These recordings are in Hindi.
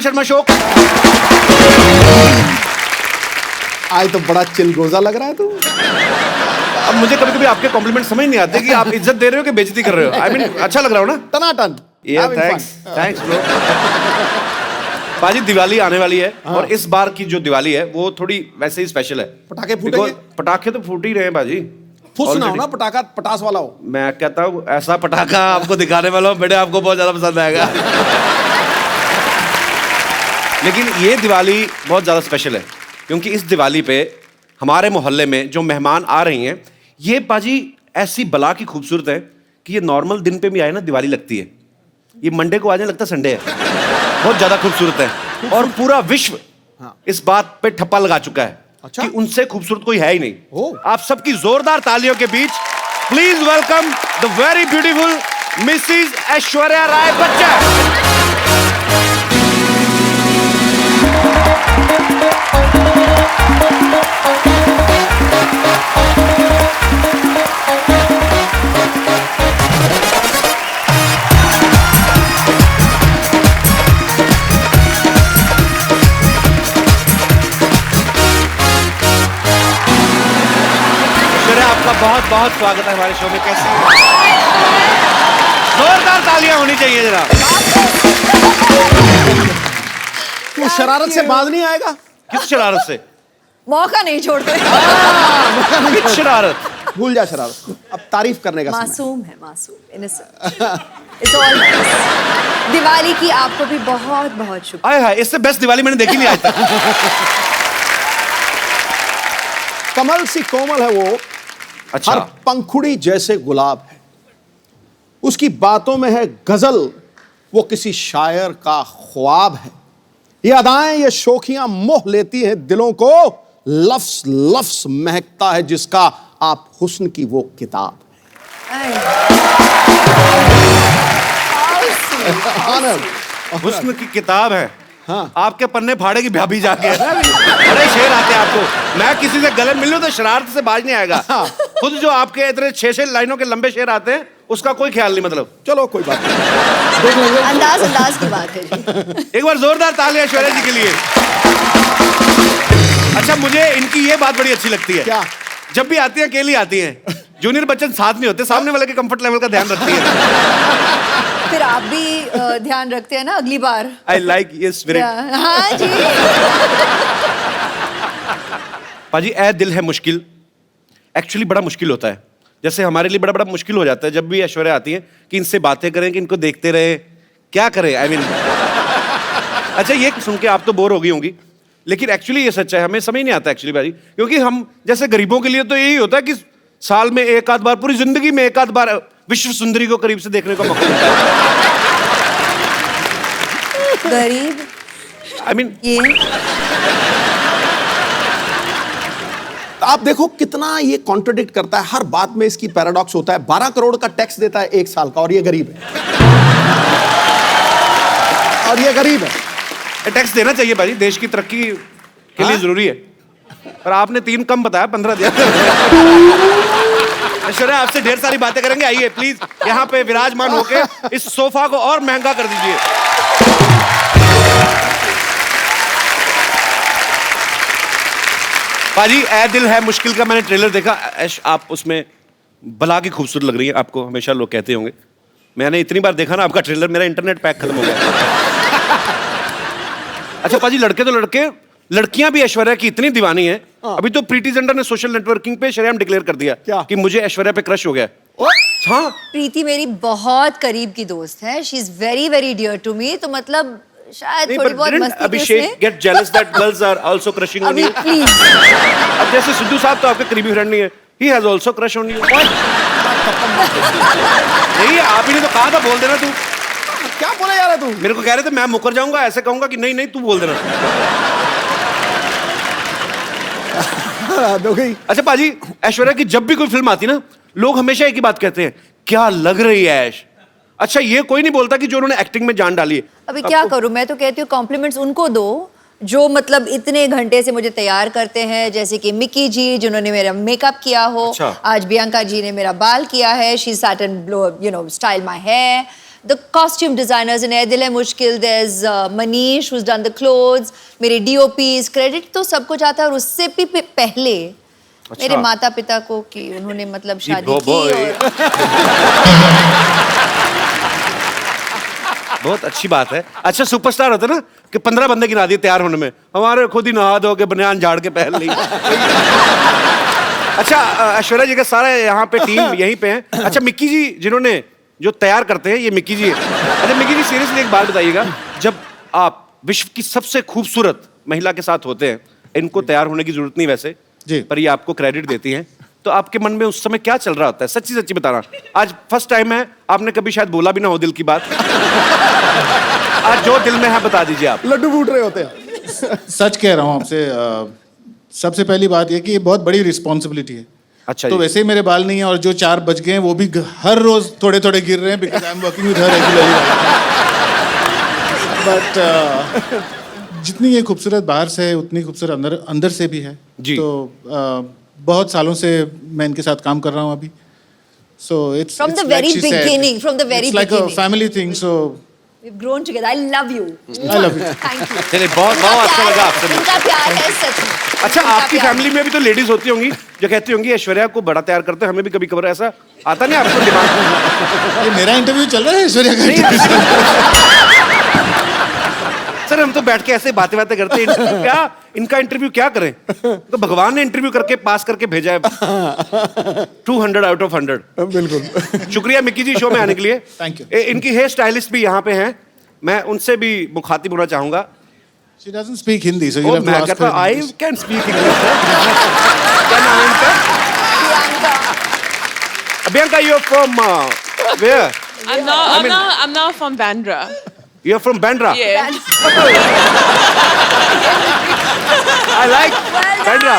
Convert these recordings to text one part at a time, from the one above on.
कपिल शर्मा शो। आज तो बड़ा चिलगोजा लग रहा है तू। अब मुझे कभी कभी आपके कॉम्प्लीमेंट समझ नहीं आते कि आप इज्जत दे रहे हो कि बेइज्जती कर रहे हो। आई मीन अच्छा लग रहा हो ना? टनाटन। Thanks bro. पाजी दिवाली आने वाली है और इस बार की जो दिवाली है वो थोड़ी वैसे ही स्पेशल है। पटाखे फूटेंगे? पटाखे तो फूट ही रहे हैं बाजी। फुस ना हो ना, पटाखा पटास वाला हो। मैं कहता हूँ ऐसा पटाखा आपको दिखाने वाला हूँ बेटे, आपको बहुत ज्यादा पसंद आएगा। लेकिन ये दिवाली बहुत ज्यादा स्पेशल है क्योंकि इस दिवाली पे हमारे मोहल्ले में जो मेहमान आ रही हैं, ये पाजी ऐसी बला की खूबसूरत है कि ये नॉर्मल दिन पे भी आए ना दिवाली लगती है। ये मंडे को आ जाए लगता संडे है। बहुत ज्यादा खूबसूरत है और पूरा विश्व इस बात पे ठप्पा लगा चुका है कि उनसे खूबसूरत कोई है ही नहीं। आप सबकी जोरदार तालियों के बीच please welcome the very beautiful Mrs Aishwarya Rai Bachchan. आपका बहुत बहुत स्वागत है हमारे शो में। कैसी है? जोरदार तालियां होनी चाहिए जरा। तू शरारत से बाज नहीं आएगा? किस शरारत से? मौका नहीं छोड़ते। किस शरारत? भूल जा शरारत, अब तारीफ करने का समय। मासूम है, मासूम, innocent. It's all nice. Diwali की आपको भी बहुत बहुत शुक्रिया। आए हाय, इससे बेस्ट दिवाली मैंने देखी नहीं आज तक। कमल सी कोमल है वो, अच्छा। हर पंखुड़ी जैसे गुलाब है, उसकी बातों में है गजल, वो किसी शायर का ख्वाब है। ये अदाएं ये शोखियां मोह लेती हैं दिलों को, लफ्स लफ्स महकता है जिसका आप हुस्न की वो किताब है। हुस्न की किताब है। हाँ। आपके पन्ने फाड़े की भाभी जाके बड़े शेर आते हैं आपको। मैं किसी से गले मिल लूं तो शरारत से बाज नहीं आएगा। खुद जो आपके इतने 6-6 लाइनों के लंबे शेर आते हैं उसका कोई ख्याल नहीं। मतलब चलो कोई बात नहीं, देख लेंगे। अंदाज की बात है जी। एक बार जोरदार तालियां ऐश्वर्या जी के लिए। अच्छा, मुझे इनकी ये बात बड़ी अच्छी लगती है। क्या? जब भी आती हैं अकेली आती हैं, जूनियर बच्चन साथ नहीं होते, सामने वाले के कंफर्ट लेवल का ध्यान रखती है। फिर आप भी ध्यान रखते हैं ना अगली बार। आई लाइक ये स्पिरिट। हाँ जी। पाजी ऐ दिल है मुश्किल एक्चुअली बड़ा मुश्किल होता है। जैसे हमारे लिए बड़ा बड़ा मुश्किल हो जाता है जब भी ऐश्वर्या आती हैं कि इनसे बातें करें, कि इनको देखते रहे, क्या करें। आई मीन अच्छा, ये सुन के आप तो बोर हो गई होंगी, लेकिन एक्चुअली ये सच है, हमें समझ नहीं आता एक्चुअली भाई, क्योंकि हम जैसे गरीबों के लिए तो यही होता है कि साल में एक आध बार, पूरी जिंदगी में एक आध बार विश्व सुंदरी को करीब से देखने का मौका मिलता है। गरीब आई मीन ये आप देखो कितना ये कॉन्ट्रडिक्ट करता है, हर बात में इसकी पैराडॉक्स होता है। 12 करोड़ का टैक्स देता है 1 साल का और ये गरीब है। और ये गरीब है। टैक्स देना चाहिए भाई, देश की तरक्की के लिए जरूरी है। पर आपने 3 कम बताया, 15 दिया। ऐश्वर्या आपसे ढेर सारी बातें करेंगे। आइए प्लीज यहाँ पे विराजमान होके इस सोफा को और महंगा कर दीजिए। पाजी ऐ दिल है मुश्किल का मैंने ट्रेलर देखा। ऐश, आप उसमें बला की खूबसूरत लग रही है। आपको हमेशा लोग कहते होंगे। मैंने इतनी बार देखा ना आपका ट्रेलर, मेरा इंटरनेट पैक खत्म हो गया। अच्छा पाजी, लड़के तो लड़के, लड़कियां भी ऐश्वर्या की इतनी दीवानी है। अभी तो प्रीति जिंटा ने सोशल नेटवर्किंग पे शरेआम डिक्लेयर कर दिया क्या? कि मुझे ऐश्वर्या पे क्रश हो गया। हाँ, प्रीति मेरी बहुत करीब की दोस्त है। She is very very dear to me. तो मतलब शायद थोड़ी बहुत मस्ती Abhishek get jealous that girls are also crushing on you. Please. अब जैसे सिद्धू साहब तो आपके करीबी फ्रेंड नहीं है, he has also crush on you. नहीं, आप ही ने तो कहा था बोल देना तू। क्या बोले जा रहा तू? मेरे को कह रहे थे मैं मुकर जाऊंगा, ऐसे कहूंगा कि नहीं नहीं तू बोल देना। अच्छा पाजी, ऐश्वर्या की जब भी कोई फिल्म आती ना, लोग हमेशा एक ही बात कहते हैं, क्या लग रही है ऐश। अच्छा, ये कोई नहीं बोलता कि जो उन्होंने एक्टिंग में जान डाली है। अभी क्या करूं, मैं तो कहती हूँ कॉम्प्लीमेंट्स उनको दो जो मतलब इतने घंटे से मुझे तैयार करते हैं, जैसे कि मिकी जी जिन्होंने मेरा मेकअप किया हो। अच्छा। आज बियांका जी ने मेरा बाल किया है। She sat and you know style my hair. the costume designers in Air Dil Hai Mushkil, there's Manish who's done the clothes, मेरे DOPs, credit तो सबको जाता है और उससे भी पहले मेरे माता पिता को कि उन्होंने मतलब शादी की और बहुत अच्छी बात है। अच्छा सुपरस्टार होता है ना कि 15 बंदे गिना दिए तैयार होने में, हमारे खुद ही नहा धो के बनियान झाड़ के पहन ली। अच्छा ऐश्वर्या जी का सारा यहाँ पे टीम यहीं पे है। अच्छा मिक्की जी जिन्होंने जो तैयार करते हैं ये मिक्की जी है। अच्छा मिक्की जी सीरियसली एक बात बताइएगा, जब आप विश्व की सबसे खूबसूरत महिला के साथ होते हैं, इनको तैयार होने की जरूरत नहीं वैसे जी, पर ये आपको क्रेडिट देती हैं, तो आपके मन में उस समय क्या चल रहा होता है? सच्ची सच्ची बताना। आज फर्स्ट टाइम है, आपने कभी शायद बोला भी ना हो दिल की बात। आज जो दिल में है बता दीजिए आप। लड्डू फूट रहे होते हैं। सच कह रहा हूँ आपसे। सबसे पहली बात यह कि ये बहुत बड़ी रिस्पॉन्सिबिलिटी है। अच्छा तो जी। वैसे ही मेरे बाल नहीं है और जो 4 बज गए हैं वो भी हर रोज थोड़े थोड़े गिर रहे हैं because I am working with her regularly. But जितनी ये खूबसूरत बाहर से है उतनी खूबसूरत अंदर अंदर से भी है जी। तो बहुत सालों से मैं इनके साथ काम कर रहा हूँ अभी। So it's From the very beginning, from the very like a beginning. Family thing. So we've grown together. I love you. I love you. Thank you. चलिए बहुत इनका बहुत अच्छा प्यार- लगा आपसे मिलकर। इनका प्यार है सच में। अच्छा इनका आपकी प्यार। फैमिली में भी तो लेडीज होती होंगी जो कहती होंगी ऐश्वर्या को बड़ा तैयार करते हैं, हमें भी कभी कभार ऐसा आता नहीं आपको दिमाग में? ये मेरा इंटरव्यू चल रहा है ऐश्वर्या का? सर हम तो बैठ के ऐसे बातें बातें करते हैं, इंटरव्यू क्या, इनका इंटरव्यू क्या करें? तो भगवान ने इंटरव्यू करके पास करके भेजा है 200 आउट ऑफ 100। बिल्कुल। शुक्रिया मिक्की जी शो में आने के लिए। Thank you. इनकी हेयर स्टाइलिस्ट भी यहाँ पे हैं, मैं उनसे भी मुखातिब होना चाहूंगा। She doesn't speak Hindi, so you'll have to मैं ask कहता her. in I English. Can speak English. क्या नाम है इनका? Priyanka. Bianca, you're from where? I'm now from Bandra. You're from Bandra. Yeah. I like Bandra.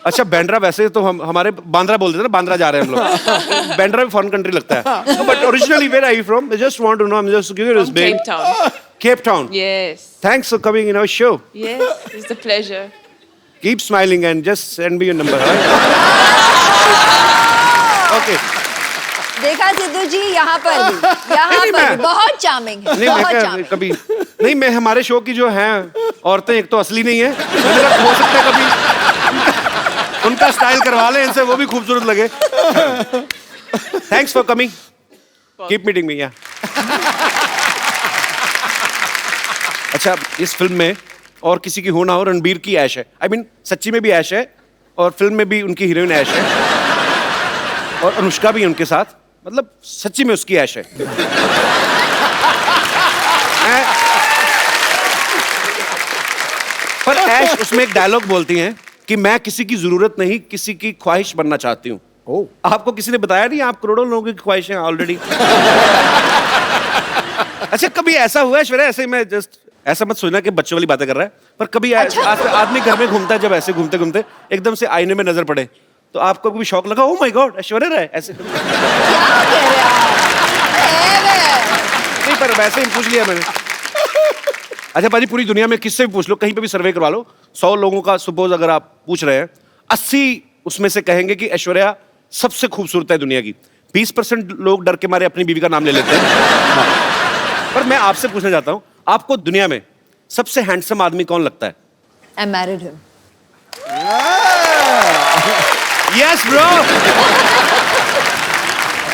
अच्छा बैंड्रा वैसे तो हम हमारे बांद्रा बोल देते हैं ना, बांद्रा जा रहे हैं हम लोग। बैंड्रा भी फॉरेन कंट्री लगता है। But originally where are you from? I just want to know, I am just curious babe. Cape Town. Cape Town. Yes. Thanks for coming in our show. Yes. It's a pleasure. Keep smiling and just send me your number. Okay. देखा सिद्धू जी यहाँ पर भी, यहाँ नहीं, पर मैं- भी बहुत चार्मिंग है, नहीं मैं बहुत क्या चार्मिंग। कभी नहीं, मैं हमारे शो की जो हैं औरतें एक तो असली नहीं है, मेरा हो सकता है कभी उनका स्टाइल करवा लें इनसे, वो भी खूबसूरत लगे। Thanks for coming, keep meeting me. Yeah अच्छा इस फिल्म में और किसी की हो ना हो, रणबीर की ऐश है। आई मीन सच्ची में भी ऐश है और फिल्म में भी उनकी हीरोइन ऐश है और अनुष्का भी है उनके साथ, मतलब सच्ची में उसकी ऐश है। पर ऐश उसमें एक डायलॉग बोलती हैं कि मैं किसी की जरूरत नहीं, किसी की ख्वाहिश बनना चाहती हूँ। आपको किसी ने बताया नहीं आप करोड़ों लोगों की ख्वाहिशें ऑलरेडी? अच्छा कभी ऐसा हुआ है ऐश्वर्या, ऐसे मैं जस्ट ऐसा मत सोचना कि बच्चों वाली बातें कर रहा है, पर कभी आदमी घर में घूमता है, जब ऐसे घूमते घूमते एकदम से आईने में नजर पड़े तो आपको कभी शौक लगा, oh my God Aishwarya Rai ऐसे? क्या कह रहे हैं आप? नहीं पर वैसे ही पूछ लिया मैंने। अच्छा पाजी पूरी दुनिया में किससे भी पूछ लो, कहीं पे भी सर्वे करवा लो, 100 लोगों का सपोज अगर आप पूछ रहे हैं, 80 उसमें से कहेंगे कि ऐश्वर्या सबसे खूबसूरत है दुनिया की। 20% लोग डर के मारे अपनी बीवी का नाम ले लेते हैं। पर मैं आपसे पूछना चाहता हूं, आपको दुनिया में सबसे हैंडसम आदमी कौन लगता है? I married him. Yes bro.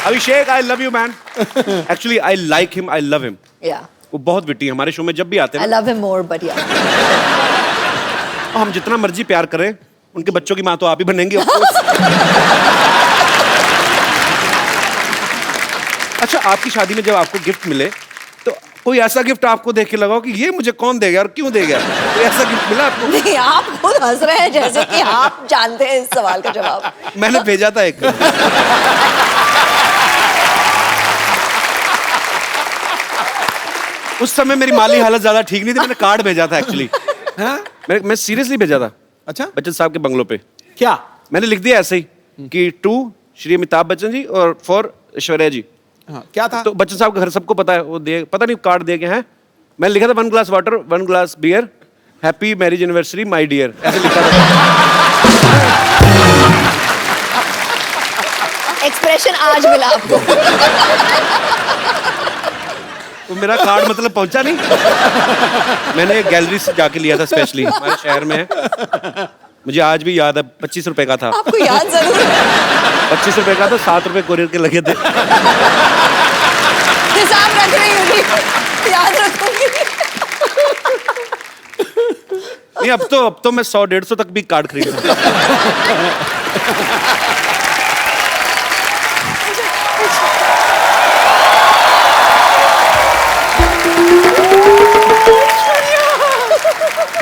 Abhishek I love you man. Actually I like him, I love him. Yeah. वो बहुत विटी है, हमारे शो में जब भी आते I हैं love him more, but yeah. हम जितना मर्जी प्यार करें, उनके बच्चों की माँ तो आप ही बनेंगे of course. अच्छा आपकी शादी में जब आपको गिफ्ट मिले तो कोई ऐसा गिफ्ट आपको देख के लगा हो कि ये मुझे कौन देगा और क्यों देगा? कोई ऐसा गिफ्ट मिला आपको? नहीं, आप खुद हंस रहे हैं जैसे कि आप जानते हैं इस सवाल का जवाब। मैंने भेजा था एक। उस समय मेरी माली हालत ज्यादा ठीक नहीं थी, मैंने कार्ड भेजा था एक्चुअली। मैं सीरियसली भेजा था अच्छा बच्चन साहब के बंगलों पे। क्या? मैंने लिख दिया ऐसे ही कि टू श्री अमिताभ बच्चन जी और फॉर ऐश्वर्या जी। हाँ, क्या था? तो बच्चन साहब का घर सबको पता है, वो दे पता नहीं कार्ड दे के हैं। मैंने लिखा था 1 glass water 1 glass beer happy marriage anniversary my dear, ऐसे लिखा था। एक्सप्रेशन आज मिला आपको। तो मेरा कार्ड मतलब पहुंचा नहीं। मैंने गैलरी से जाके लिया था स्पेशली, हमारे शहर में है। मुझे आज भी याद है, 25 रुपए का था। आपको याद जरूर है। 25 रुपए का था, 7 रुपए कोरियर के लगे थे। हिसाब रख रही होगी, याद रखूंगी। नहीं, अब तो मैं 100-150 तक भी कार्ड खरीद सकता हूं।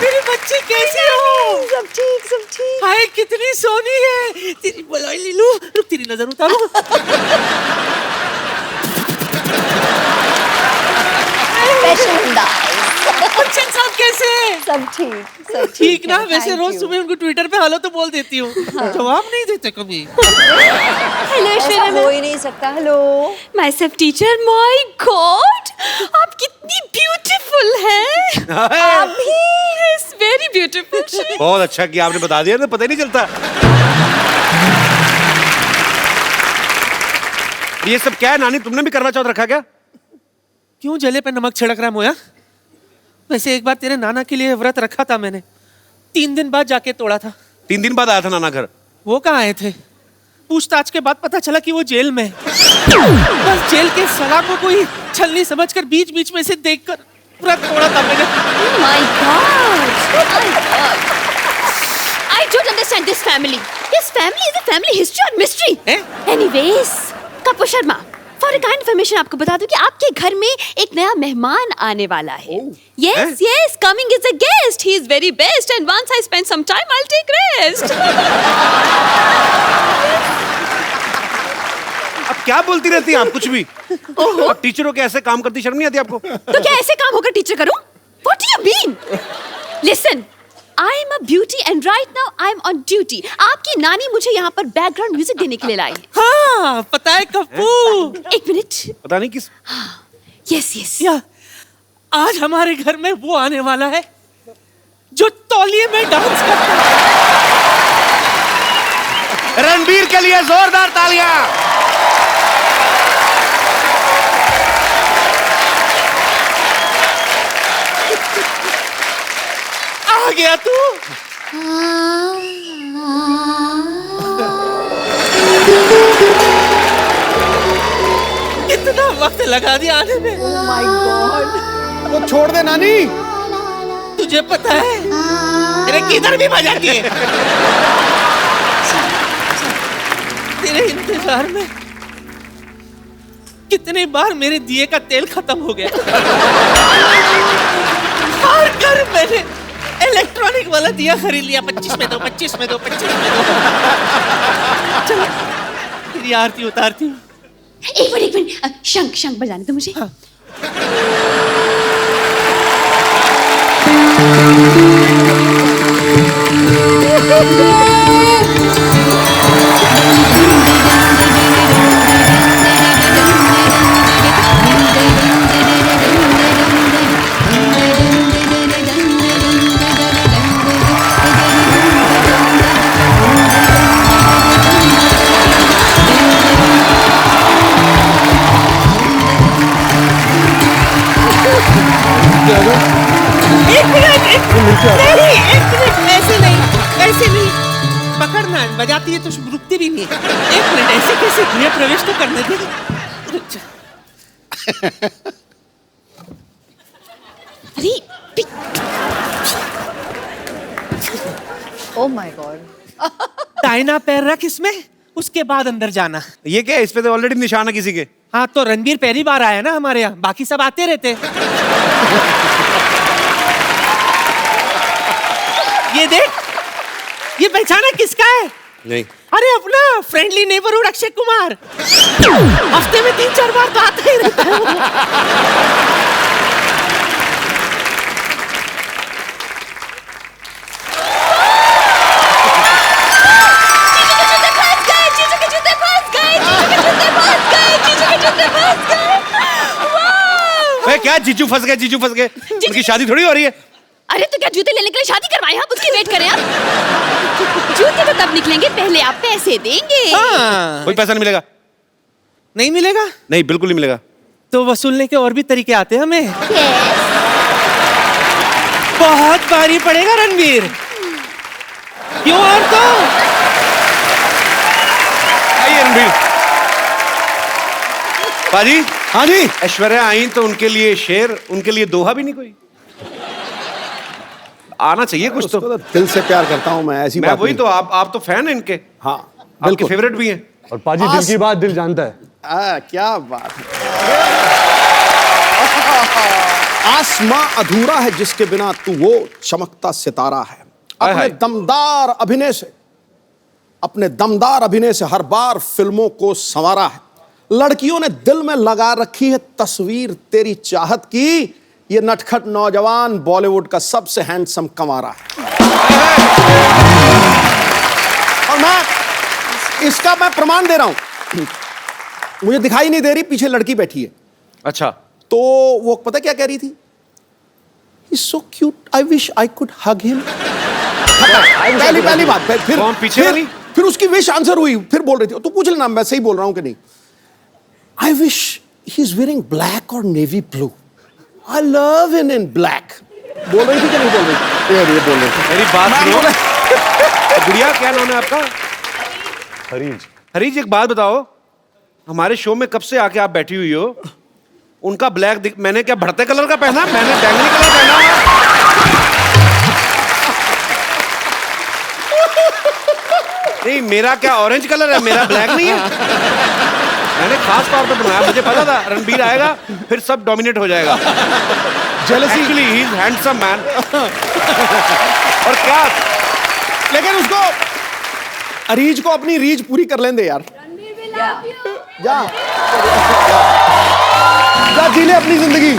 मेरी बच्ची कैसी हो? सब ठीक, सब ठीक। हाय कितनी सोनी है। तेरी बुलाई ले लूं, रुक तेरी नजर उतारूं। स्पेशल अंदाज। बच्चन साहब कैसे हैं? सब ठीक, सब ठीक ना? है, वैसे thank रोज you। सुबह उनको ट्विटर पे हेलो तो बोल देती हूँ, जवाब नहीं देते कभी। हेलो ऐसा हो ही नहीं सकता। Hello. My self teacher, my God आप कितनी ब्यूटीफुल हैं। आप भी यस वेरी ब्यूटीफुल। बहुत अच्छा किया आपने बता दिया, तो पता ही नहीं चलता। ये सब क्या है नानी, तुमने भी करवा चौथ रखा क्या? क्यों जले पे नमक छिड़क रहा है मोया? वैसे एक बार तेरे नाना के लिए व्रत रखा था मैंने, 3 दिन बाद जाके तोड़ा था। 3 दिन बाद आया था नाना घर। वो कहाँ आए थे? पूछताछ के बाद पता चला कि वो जेल में है। बस जेल के सलाह को कोई छलनी समझकर बीच बीच में से देखकर व्रत तोड़ा था मैंने। My god I don't understand this family. This family is a family history और mystery. Anyways Kapoor Sharma, for kind information आपको बता दूं कि आपके घर में एक नया मेहमान आने वाला है। Yes yes, coming is a guest. He is very best and once I spend some time I will take rest. अब क्या बोलती रहती हैं आप कुछ भी? अब टीचरों के ऐसे काम करती शर्म नहीं आती आपको? तो क्या ऐसे काम होकर टीचर करूं? What do you mean? Listen, I am a beauty and right now I am on duty. आपकी नानी मुझे यहाँ पर बैकग्राउंड म्यूजिक देने के लिए लाई है। हाँ पता है कप्पू। एक मिनट। पता नहीं किस। Yes yes. या आज हमारे घर में वो आने वाला है जो तौलिए में डांस करता है। रणबीर के लिए जोरदार तालियां। आ गया तू। इतना वक्त लगा दिया आने में। My God. वो छोड़ दे नानी। तुझे पता है तेरे किधर भी बजाती है। तेरे इंतजार में कितने बार मेरे दिए का तेल खत्म हो गया। हर घर मैंने इलेक्ट्रॉनिक वाला दिया खरीद लिया। 25 में दो, 25 में दो, 25 में दो। चलो तेरी आरती उतारती हूँ। एक मिनट शंख शंख बजाने दो मुझे। हाँ। पकड़ना है, बजाती है तो रुकती भी नहीं है। 1 मिनट ऐसे कैसे गृह प्रवेश तो करने दे। रुक जा। अरे ओ माय गॉड। दाहिना पैर रख इसमें, उसके बाद अंदर जाना। ये क्या है? इस पे तो ऑलरेडी निशान है किसी के। हाँ तो रणबीर पहली बार आया ना हमारे यहाँ, बाकी सब आते रहते। ये देख, ये पहचाना किसका है? नहीं। अरे अपना फ्रेंडली नेबरहुड अक्षय कुमार। हफ्ते में 3-4 बार तो आता ही रहता है। क्या जीजू फंस गए, जीजू फंस गए? उनकी शादी थोड़ी हो रही है। अरे तो क्या जूते लेने के लिए शादी करवाए? आप उसकी वेट करें आप। जूते तो तब आप निकलेंगे पहले आप पैसे देंगे। हाँ, कोई पैसा नहीं मिलेगा। नहीं मिलेगा नहीं, बिल्कुल नहीं मिलेगा। तो वसूलने के और भी तरीके आते हैं हमें। Yes. बहुत भारी पड़ेगा रणवीर। क्यों और तो आइए रणबीर। बाजी, हाँ जी, ऐश्वर्या आई तो उनके लिए शेर, उनके लिए दोहा भी नहीं कोई? आना चाहिए कुछ उसको तो। तो दिल से प्यार करता हूँ मैं, ऐसी मैं बात वही नहीं। तो, आप तो फैन हैं इनके, हाँ आपके बिल्कुल। फेवरेट भी हैं। और पाजी दिल की बात दिल जानता है। क्या बात है। आसमां अधूरा है जिसके बिना तू वो चमकता सितारा है। हाय अपने हाय। दमदार अभिनय से, अपने दमदार अभिनय से हर बार फिल्मों को संवारा है। लड़कियों ने दिल में लगा रखी है तस्वीर तेरी चाहत की। ये नटखट नौजवान बॉलीवुड का सबसे हैंडसम कमारा है। और मैं इसका प्रमाण दे रहा हूं। मुझे दिखाई नहीं दे रही, पीछे लड़की बैठी है। अच्छा, तो वो पता क्या कह रही थी? He's so cute, I wish I could hug him. पहली बात। फिर कौन पीछे वाली? फिर उसकी विश आंसर हुई। फिर बोल रही थी, तू पूछ लेना मैं सही बोल रहा हूं कि नहीं। I wish he's wearing black or navy blue. I love him in black. बोल रही थी कि नहीं बोल रही थी? ये बोल रही थी। मेरी बात मैं सुनो। बोला- गुड़िया, क्या नाम है आपका? हरीज। हरीज, एक बात बताओ, हमारे शो में कब से आके आप बैठी हुई हो? उनका ब्लैक मैंने क्या बढ़ते कलर का पहना? मैंने बैंगनी कलर पहना हुआ। नहीं, मेरा क्या ऑरेंज कलर है, मेरा ब्लैक नहीं है। मैंने खास तौर पे बनाया, मुझे पता था रणबीर आएगा फिर सब डोमिनेट हो जाएगा। Jealousy- actually he is handsome man. और क्या, लेकिन उसको अरीज को अपनी रीज पूरी कर लेंदे यार। जा जा, जी ले अपनी जिंदगी।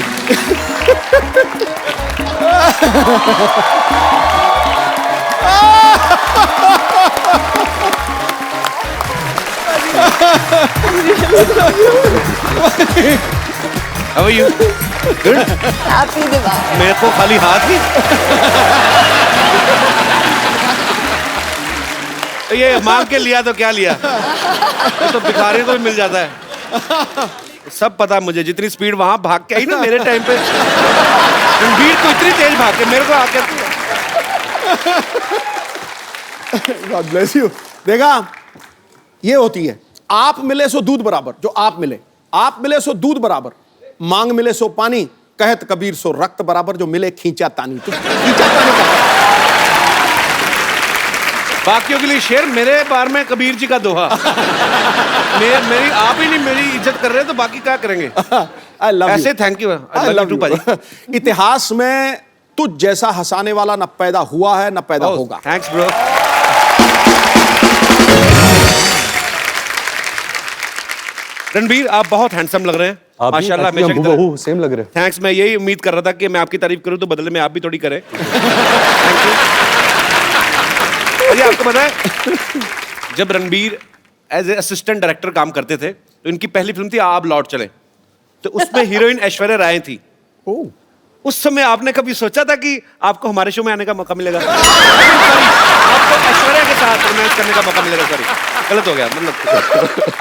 How are you? Good. Happy Diwali. मेरे को खाली हाथ ही। तो ये मांग के लिया तो क्या लिया? ये तो भिखारी को भी मिल जाता है। सब पता मुझे, जितनी स्पीड वहां भाग के आई ना मेरे टाइम पे, रणबीर को इतनी तेज भाग के मेरे को आके। God bless you. देखा, ये होती है आप मिले सो दूध बराबर। जो आप मिले सो दूध बराबर, मांग मिले सो पानी, कहत कबीर सो रक्त बराबर। जो मिले खींचा तानी, तो खींचा तानी करता। बाकियों के लिए शेर, मेरे बार में कबीर जी का दोहा। मेरी आप ही नहीं मेरी इज्जत कर रहे तो बाकी क्या करेंगे? I love you. ऐसे thank you. I love you. भाजी। इतिहास में तुझ जैसा हंसाने वाला न पैदा हुआ है न पैदा होगा। Thanks bro. रणबीर, आप बहुत हैंडसम लग रहे हैं आप माशाल्लाह। भी हमेशा की तरह। हूबहू सेम लग रहे हैं। थैंक्स। मैं यही उम्मीद कर रहा था कि मैं आपकी तारीफ करूं तो बदले में आप भी थोड़ी करें। Thank you. आपको पता है, जब Ranbir as a assistant director काम करते थे तो इनकी पहली फिल्म थी आप लौट चले, तो उसमें हीरोइन ऐश्वर्या राय थी। उस समय आपने कभी सोचा था कि आपको हमारे शो में आने का मौका मिलेगा? आपको ऐश्वर्या के साथ रोमांस करने का मौका मिलेगा? सॉरी, गलत हो गया। मतलब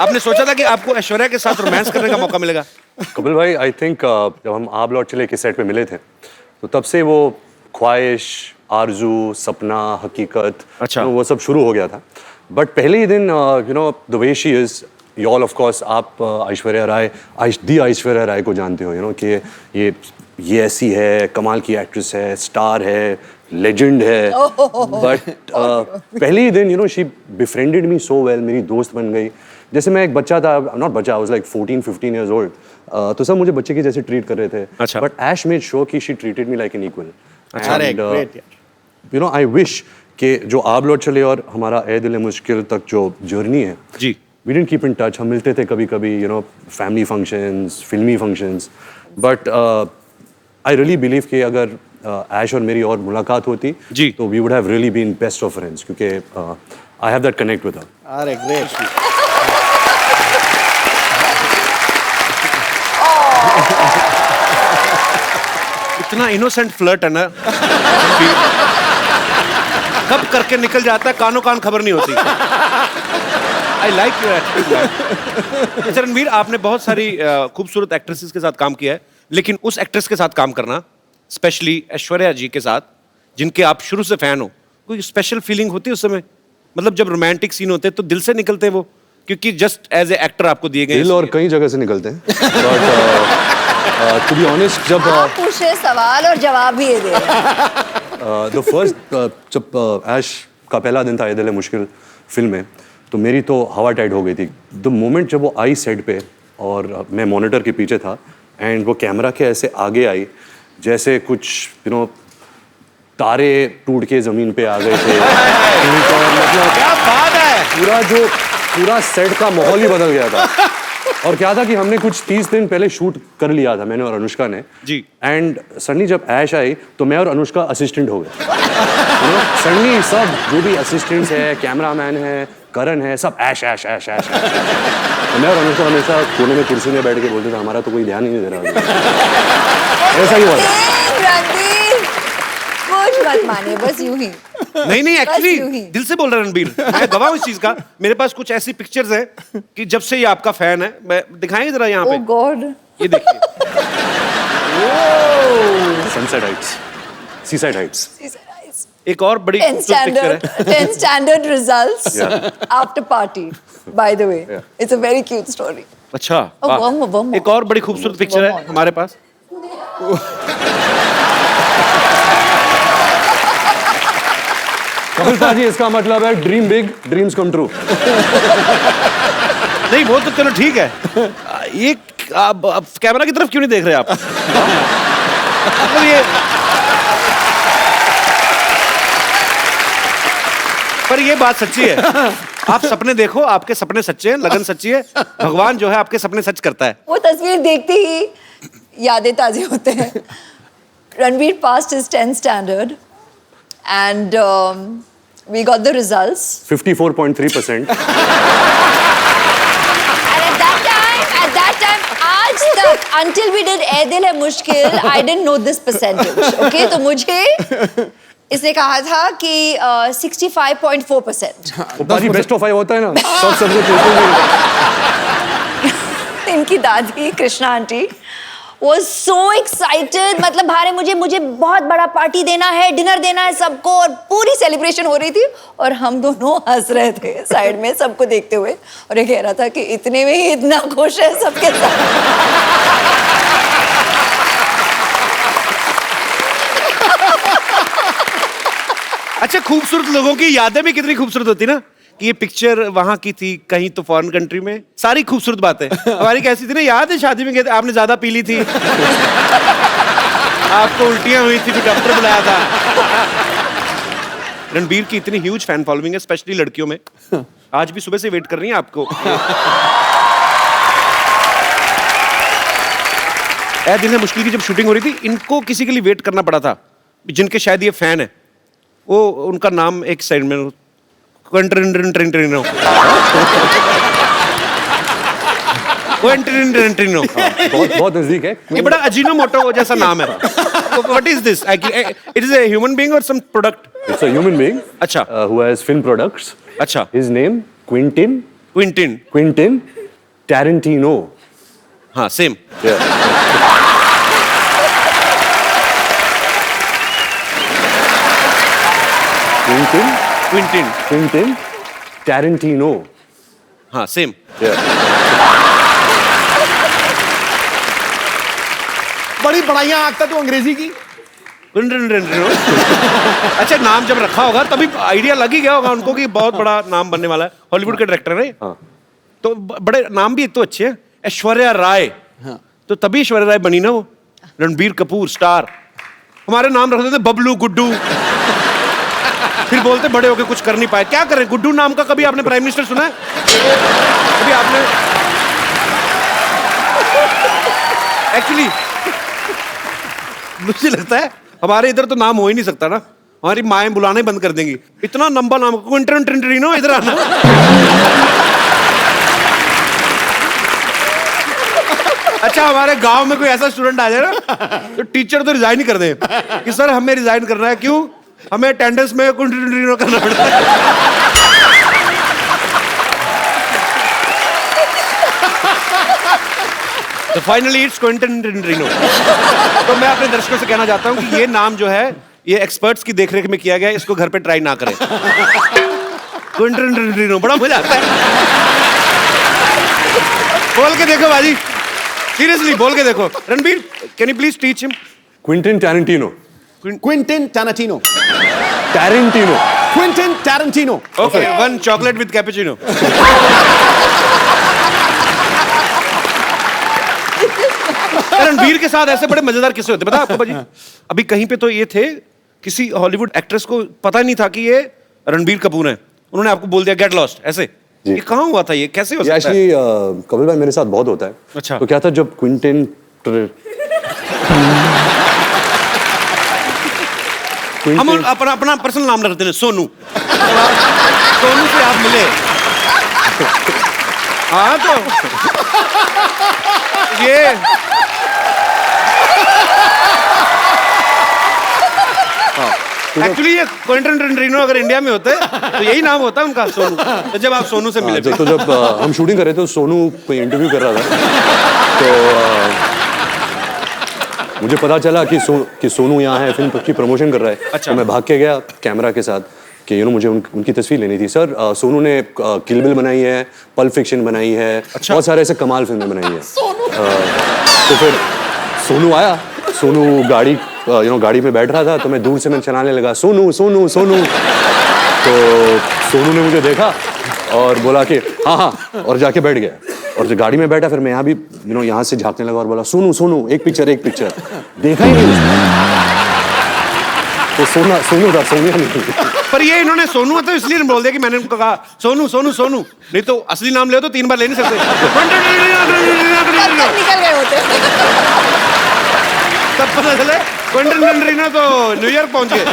आपने सोचा था कि आपको ऐश्वर्या के साथ रोमांस करने का मौका मिलेगा? कपिल भाई, आई थिंक जब हम आप लौट चले के सेट पे मिले थे तो तब से वो ख्वाहिश, आरजू, सपना, हकीकत, अच्छा। वो सब शुरू हो गया था। बट पहले ही दिन the way she is, you all of course आप ऐश्वर्या राय, ऐश्वर्या राय को जानते हो, कि ये ऐसी है, कमाल की एक्ट्रेस है, स्टार है, लेजेंड है। बट पहले ही दिन शी बिफ्रेंडेड मी सो वेल, मेरी दोस्त बन गई। जैसे मैं एक बच्चा था, नॉट बच्चा, I was like 14-15 years old, तो सब मुझे बच्चे के जैसे ट्रीट कर रहे थे। अच्छा। बट ऐश मेड श्योर कि she treated me like an equal. अरे ग्रेट यार। आई विश कि जो आप लौट चले और हमारा ए दिल मुश्किल तक जो जर्नी है जी, we didn't keep in touch. हम मिलते थे कभी कभी, फैमिली फंक्शंस, फिल्मी functions. But I really believe कि अगर ऐश और मेरी और मुलाकात होती जी, तो we would have really been best of friends, क्योंकि I have that connect with her. अरे ग्रेट। इतना इनोसेंट फ्लर्ट है ना। कब करके निकल जाता है, कानों कान खबर नहीं होती। I like your acting. अच्छा रणवीर, आपने बहुत सारी खूबसूरत एक्ट्रेसेस के साथ काम किया है, लेकिन उस एक्ट्रेस के साथ काम करना, स्पेशली ऐश्वर्या जी के साथ, जिनके आप शुरू से फैन हो, कोई स्पेशल फीलिंग होती है उस समय? मतलब जब रोमांटिक सीन होते हैं तो दिल से निकलते हैं वो, क्योंकि जस्ट एज ए एक्टर आपको दिए गए दिल और कई जगह से निकलते हैं, बट टू बी ऑनेस्ट जब आप पूछ रहे सवाल और जवाब भी ये दे रहे हैं। द फर्स्ट जब ऐश का पहला दिन था ये दिल है मुश्किल फिल्म में, तो मेरी तो हवा टाइट हो गई थी द मोमेंट जब वो आई सेट पे, और मैं मॉनिटर के पीछे था एंड वो कैमरा के ऐसे आगे आई जैसे कुछ तारे टूट के जमीन पे आ गए थे। मतलब क्या बात है! पूरा सेट का माहौल ही बदल गया था। और क्या था कि हमने कुछ 30 दिन पहले शूट कर लिया था, मैंने और अनुष्का ने जी। एंड सडनली जब ऐश आई तो मैं और अनुष्का असिस्टेंट हो गए। सडनली सब जो भी असिस्टेंट्स है, कैमरामैन है, करण है, सब ऐश ऐश ऐश ऐश। तो मैं और अनुष्का हमेशा कोने में कुर्सी में बैठ के बोलते थे हमारा तो कोई ध्यान ही नहीं दे रहा। ऐसा ही हुआ था। रणवीर, कुछ मत मानिए, बस यूं ही। नहीं यूं एक्चुअली ही। दिल से बोल रहा है रणबीर, मैं गवाह हूं इस चीज का। मेरे पास कुछ ऐसी पिक्चर्स हैं कि जब से ये आपका फैन है, मैं दिखाएंगे जरा यहाँ पे। ओह गॉड, ये देखिए, सनसेट हाइट्स, सीसाइड हाइट्स। एक और बड़ी 10 खूबसूरत पिक्चर है। standard 10 standard results Yeah. after party, by the way. It's a very cute story. अच्छा, Oh, वाह। one more. एक और बड़ी खूबसूरत पिक्चर है हमारे पास। कपिल पाजी, इसका मतलब है dream big, dreams come true. नहीं वो तो चलो ठीक है, ये आप कैमरा की तरफ क्यों नहीं देख रहे आप? मतलब ये, पर ये बात सच्ची है, आप सपने देखो, आपके सपने सच्चे हैं, लगन सच्ची है, भगवान जो है आपके सपने सच करता है। वो तस्वीर देखते ही यादें ताज़ी होते हैं। Ranveer passed his 10th standard and we got the results. 54.3%। And at that time, आज तक until we did ए दिल है मुश्किल, I didn't know this percentage. Okay, तो मुझे इसने कहा था कि 65.4%. पाजी बेस्ट ऑफ 5 होता है ना, सब कुछ इनकी दादी Krishna aunty was so excited, मतलब भारे मुझे बहुत बड़ा पार्टी देना है, डिनर देना है सबको, और पूरी सेलिब्रेशन हो रही थी और हम दोनों हंस रहे थे साइड में सबको देखते हुए, और ये कह रहा था कि इतने में ही इतना खुश है सबके साथ। अच्छा, खूबसूरत लोगों की यादें भी कितनी खूबसूरत होती ना, कि ये पिक्चर वहां की थी, कहीं तो फॉरेन कंट्री में, सारी खूबसूरत बातें। हमारी कैसी थी ना, याद है शादी में गए थे, आपने ज्यादा पी ली थी, आपको उल्टियां हुई थी, फिर डॉक्टर बुलाया था। रणबीर की इतनी ह्यूज फैन फॉलोइंग है, स्पेशली लड़कियों में, आज भी सुबह से वेट कर रही हैं आपको। ए दिल है मुश्किल की जब शूटिंग हो रही थी, इनको किसी के लिए वेट करना पड़ा था, जिनके शायद ये फैन है, वो उनका नाम एक साइड में क्वेंट्रिनो, बहुत नजदीक है। ये बड़ा अजीनोमोटो जैसा नाम है। What is this? It is a human being और some product? It's a human being, अच्छा, who has film products. अच्छा, His name Quentin Quentin. Tarantino. हाँ, सेम। Yeah. Quentin Tarantino. हाँ, सेम। Yeah. बड़ी बड़ाइयां आंकता तू अंग्रेजी की। अच्छा, नाम जब रखा होगा तभी आइडिया लग ही गया होगा उनको कि बहुत बड़ा नाम बनने वाला है। हॉलीवुड के डायरेक्टर है हाँ। तो बड़े नाम भी एक तो अच्छे हैं। ऐश्वर्या राय, तो तभी ऐश्वर्या राय बनी ना वो। रणबीर कपूर स्टार, हमारे नाम रखते थे बबलू, गुड्डू, फिर बोलते बड़े होके कुछ कर नहीं पाए। क्या करें, गुड्डू नाम का कभी आपने प्राइम मिनिस्टर सुना है? कभी आपने? एक्चुअली मुझे लगता है हमारे इधर तो नाम हो ही नहीं सकता ना, हमारी माएं बुलाना ही बंद कर देंगी। इतना लंबा नाम, क्विंटिनो, इधर आना। अच्छा, हमारे गांव में कोई ऐसा स्टूडेंट आ जाए ना, तो टीचर तो रिजाइन ही कर दे कि सर हमें रिजाइन करना है। क्यों? हमें अटेंडेंस में कंटिन्यू करना पड़ता है। तो फाइनली इट्स क्विंटन टिनटिनो। तो मैं अपने दर्शकों से कहना चाहता हूँ कि ये नाम जो है ये एक्सपर्ट्स की देखरेख में किया गया है, इसको घर पे ट्राई ना करें। क्विंटन टिनटिनो बड़ा मजा आता है। बोल के देखो बाजी, सीरियसली बोल के देखो। Ranbir, can you please teach him? Quentin Tarantino. Quentin Tarantino. Tarantino. Quentin Tarantino. Okay, one chocolate with cappuccino. Ranbir के साथ ऐसे बड़े मजेदार किस्से होते पता आपको बाजी? अभी कहीं पे तो ये थे, किसी हॉलीवुड एक्ट्रेस को पता नहीं था कि ये रणबीर कपूर हैं, उन्होंने आपको बोल दिया गेट लॉस्ट ऐसे। ये कहाँ हुआ था? ये कैसे हो सकता है? एक्चुअली कपिल भाई मेरे साथ बहुत होता है। अच्छा। तो क्या था जब क्विंटन हम अपना अपना पर्सनल नाम रखते हैं सोनू। सोनू से आप मिले? हाँ तो ये एक्चुअली ये क्विंटन टिनटिनो अगर इंडिया में होते तो यही नाम होता उनका, सोनू। तो जब आप सोनू से मिले तो जब हम शूटिंग कर रहे थे तो सोनू कोई इंटरव्यू कर रहा था, तो मुझे पता चला कि सोनू यहाँ है, फिल्म की प्रमोशन कर रहा है। अच्छा। तो मैं भाग के गया कैमरा के साथ कि मुझे उनकी तस्वीर लेनी थी। सर सोनू ने किल बिल बनाई है, पल्प फिक्शन बनाई है, अच्छा। बहुत सारे ऐसे कमाल फिल्में बनाई है। तो फिर सोनू आया, सोनू गाड़ी में बैठ रहा था, तो मैं दूर से चलाने लगा सोनू सोनू सोनू। तो सोनू ने मुझे देखा और बोला कि हाँ हाँ, और जाके बैठ गया। और जब गाड़ी में बैठा फिर मैं यहाँ भी यहाँ से झांकने लगा और बोला सोनू सोनू एक पिक्चर। देखा ही नहीं उसने। तो सोनू था, सोनिया नहीं। पर ये इन्होंने सोनू तो इसलिए बोल दिया कि मैंने उनको कहा सोनू सोनू सोनू, नहीं तो असली नाम ले तो 3 बार ले नहीं सकते। निकल गए होते। तब पता चला क्विंटन टिनटिनो तो न्यूयॉर्क पहुंच गए।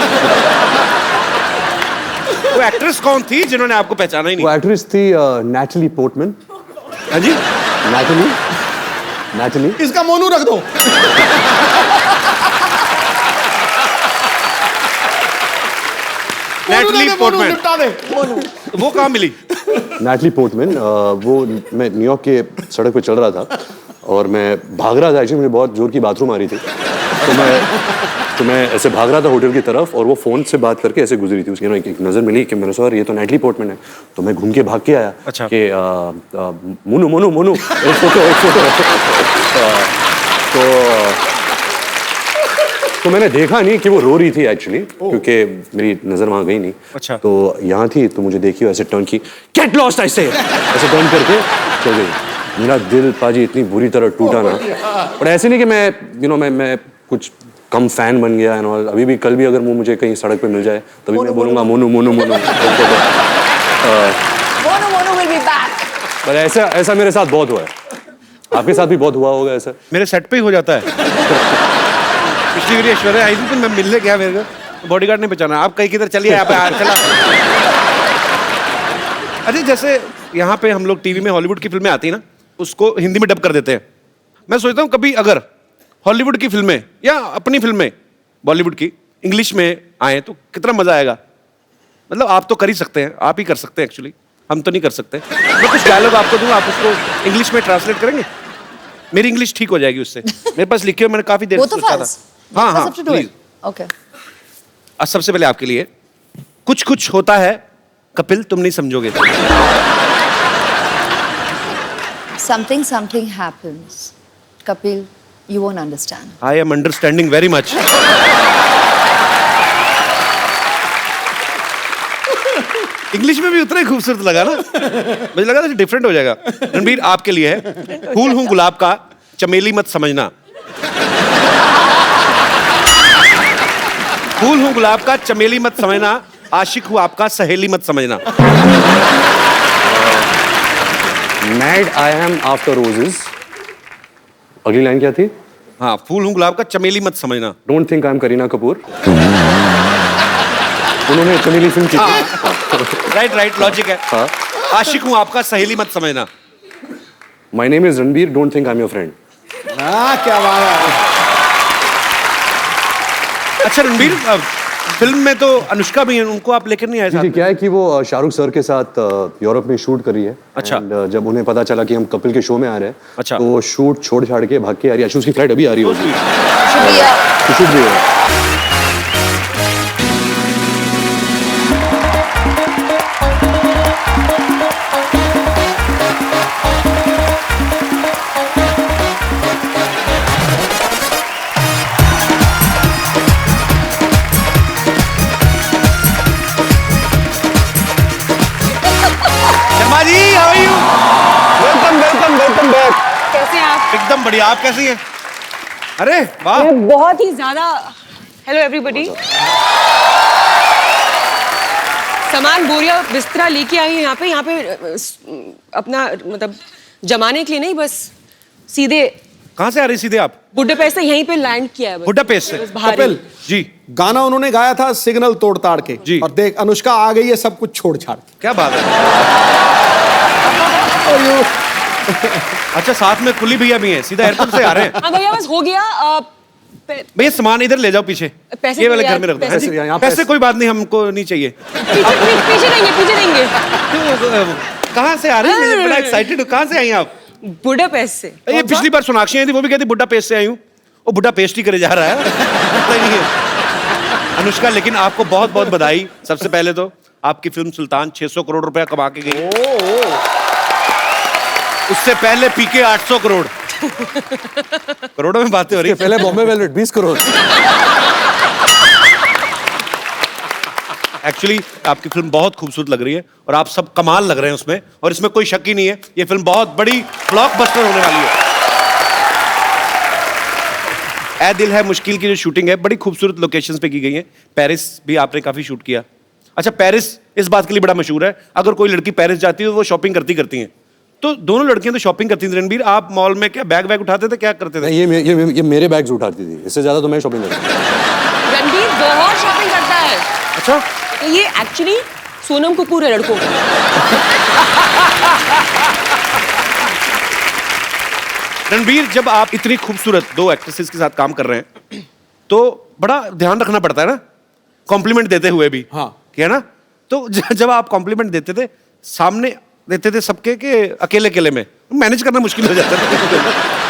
वो एक्ट्रेस कौन थी जिन्होंने आपको पहचाना ही नहीं? वो एक्ट्रेस थी नैटली पोर्टमैन। हाँ जी, नैटली। इसका मोनू रख दो। Natalie Portman. निपटा दे। वो कहाँ मिली? नैटली पोर्टमैन, वो मैं न्यूयॉर्क के सड़क पे चल रहा था और मैं भाग रहा था। एक्चुअली मुझे बहुत जोर की बाथरूम आ रही थी, तो मैं ऐसे भाग रहा था होटल की तरफ और वो फोन से बात करके ऐसे गुजरी थी। उसकी एक नजर मिली कि मैंने सर ये तो नैटली पोर्टमैन है। तो मैं घूम के भाग के आया। अच्छा। कि मोनू मोनू मोनू एक फोटो। तो मैंने देखा नहीं कि वो रो रही थी एक्चुअली, क्योंकि मेरी नजर वहां गई नहीं। अच्छा। तो यहाँ थी, तो मुझे देखी ऐसे टर्न की, गेट लॉस्ट ऐसे टर्न करके चल गई। मेरा दिल पाजी इतनी बुरी तरह टूटा ना। पर ऐसे नहीं कि मैं कुछ कम फैन बन गया और अभी भी कल भी अगर वो मुझे कहीं सड़क पे मिल जाए तभी मैं बोलूंगा Monu Monu Monu. Monu will be back. पर ऐसा मेरे साथ बहुत हुआ है। आपके साथ भी बहुत हुआ होगा ऐसा? मेरे सेट पे ही हो जाता है। पिछली बार ऐश्वर्या आई थी तो मैं मिलने गया, मेरे को बॉडीगार्ड ने पहचाना, आप कहीं किधर चलिए यहाँ पे चला। अरे जैसे यहाँ पे हम लोग टीवी में हॉलीवुड की फिल्में आती है ना, उसको हिंदी में डब कर देते हैं। मैं सोचता हूँ कभी अगर हॉलीवुड की फिल्में या अपनी फिल्में बॉलीवुड की इंग्लिश में आए तो कितना मजा आएगा। मतलब आप तो कर ही सकते हैं, आप ही कर सकते हैं एक्चुअली, हम तो नहीं कर सकते। मैं कुछ डायलॉग आपको दूंगा, आप उसको इंग्लिश में ट्रांसलेट करेंगे, मेरी इंग्लिश ठीक हो जाएगी उससे। मेरे पास लिखे हुए मैंने काफी देर Both से of सोचा था। us? हाँ हाँ Both have to do please. it? Okay. आज सबसे पहले आपके लिए कुछ कुछ होता है कपिल, तुम नहीं समझोगे। Something happens. Kapil, you won't understand. I am understanding very much. English में भी उतना ही खूबसूरत लगा ना, मुझे लगा था डिफरेंट हो जाएगा। रणबीर आपके लिए है, फूल हूं गुलाब का चमेली मत समझना। फूल हूं गुलाब का चमेली मत समझना, आशिक हूं आपका सहेली मत समझना। Mad I am after roses. अगली लाइन क्या थी? हाँ, फूल हूं गुलाब का चमेली मत समझना। Don't think I am Kareena Kapoor. उन्होंने चमेली फिल्म की थी। राइट लॉजिक है। हाँ। आशिक हूं आपका सहेली मत समझना। My name is Ranbir, don't think I am your friend. हाँ क्या बात है। अच्छा रणबीर, फिल्म में तो अनुष्का भी है, उनको आप लेकर नहीं आए साथ जी में? क्या है कि वो शाहरुख सर के साथ यूरोप में शूट कर रही है। अच्छा। And, जब उन्हें पता चला कि हम कपिल के शो में आ रहे हैं, अच्छा। तो वो शूट छोड़ छाड़ के भाग के आ रही है। Actually, उसकी फ्लाइट अभी आ रही होगी। शुक्रिया। शूट भी है। Sharma ji, how are you? Welcome back. कैसे हैं आप? एकदम बढ़िया। आप कैसी हैं? अरे वाह, मैं बहुत ही ज्यादा हेलो एवरीबॉडी। सामान बोरिया बिस्तरा लेके आई हूँ यहाँ पे अपना मतलब जमाने के लिए नहीं, बस सीधे कहाँ से आ रही सीधे आप? बुडापेस्ट से यहीं पे लैंड किया है बस। बुडापेस्ट से? बस बाहर ही। कपिल, जी, गाना उन्होंने गाया था सिग्नल तोड़ ताड़ के जी। और देख अनुष्का आ गई है सब कुछ छोड़ छाड़ के। क्या बात है। अच्छा, साथ में कुली भैया भी हैं, सीधा एयरपोर्ट से आ रहे हैं। हाँ भैया बस हो गया। भैया सामान इधर ले जाओ पीछे, पैसे ये वाले यार, घर में रख दो। पैसे- हाँ जी? यहाँ पैसे पैसे- कोई बात नहीं, हमको नहीं चाहिए। पीछे देंगे पीछे देंगे। कहाँ से आ रही हैं? मैं बड़ा एक्साइटेड हूँ। कहाँ से आई आप? बुडापेस्ट से। ये पिछली बार सोनाक्षी आई थी, वो भी कहती बुड्ढा पेस्ट से आई हूँ। वो बुड्ढा पेस्ट ही करे जा रहा है। पता ही नहीं है। अनुष्का, लेकिन आपको बहुत बहुत बधाई। सबसे पहले तो आपकी फिल्म सुल्तान 600 करोड़ रुपया कमा के गई। उससे पहले पीके 800 करोड़। करोड़ों में बातें हो रही है। पहले बॉम्बे वेलवेट 20 करोड़। एक्चुअली आपकी फिल्म बहुत खूबसूरत लग रही है और आप सब कमाल लग रहे हैं उसमें, और इसमें कोई शक ही नहीं है, ये फिल्म बहुत बड़ी ब्लॉकबस्टर होने वाली है। ऐ दिल है मुश्किल की जो शूटिंग है बड़ी खूबसूरत लोकेशंस पे की गई है। पेरिस भी आपने काफी शूट किया। अच्छा, पेरिस इस बात के लिए बड़ा मशहूर है, अगर कोई लड़की पेरिस जाती है तो वो शॉपिंग करती हैं। तो दोनों लड़कियां तो शॉपिंग करती थी। रणबीर, आप मॉल में क्या बैग वैग उठाते थे, क्या करते थे? ये मेरे बैग्स उठाती थी, इससे ज्यादा तो मैं शॉपिंग करता हूँ। रणबीर बहुत शॉपिंग करता है। अच्छा, तो ये एक्चुअली सोनम कपूर है लड़कों का। रणबीर, जब आप इतनी खूबसूरत दो एक्ट्रेसेस के साथ काम कर रहे हैं तो बड़ा ध्यान रखना पड़ता है ना, कॉम्प्लीमेंट देते हुए भी। हाँ। क्या ना? तो जब आप कॉम्प्लीमेंट देते थे, सामने देते थे सबके के अकेले अकेले में मैनेज करना मुश्किल हो जाता था।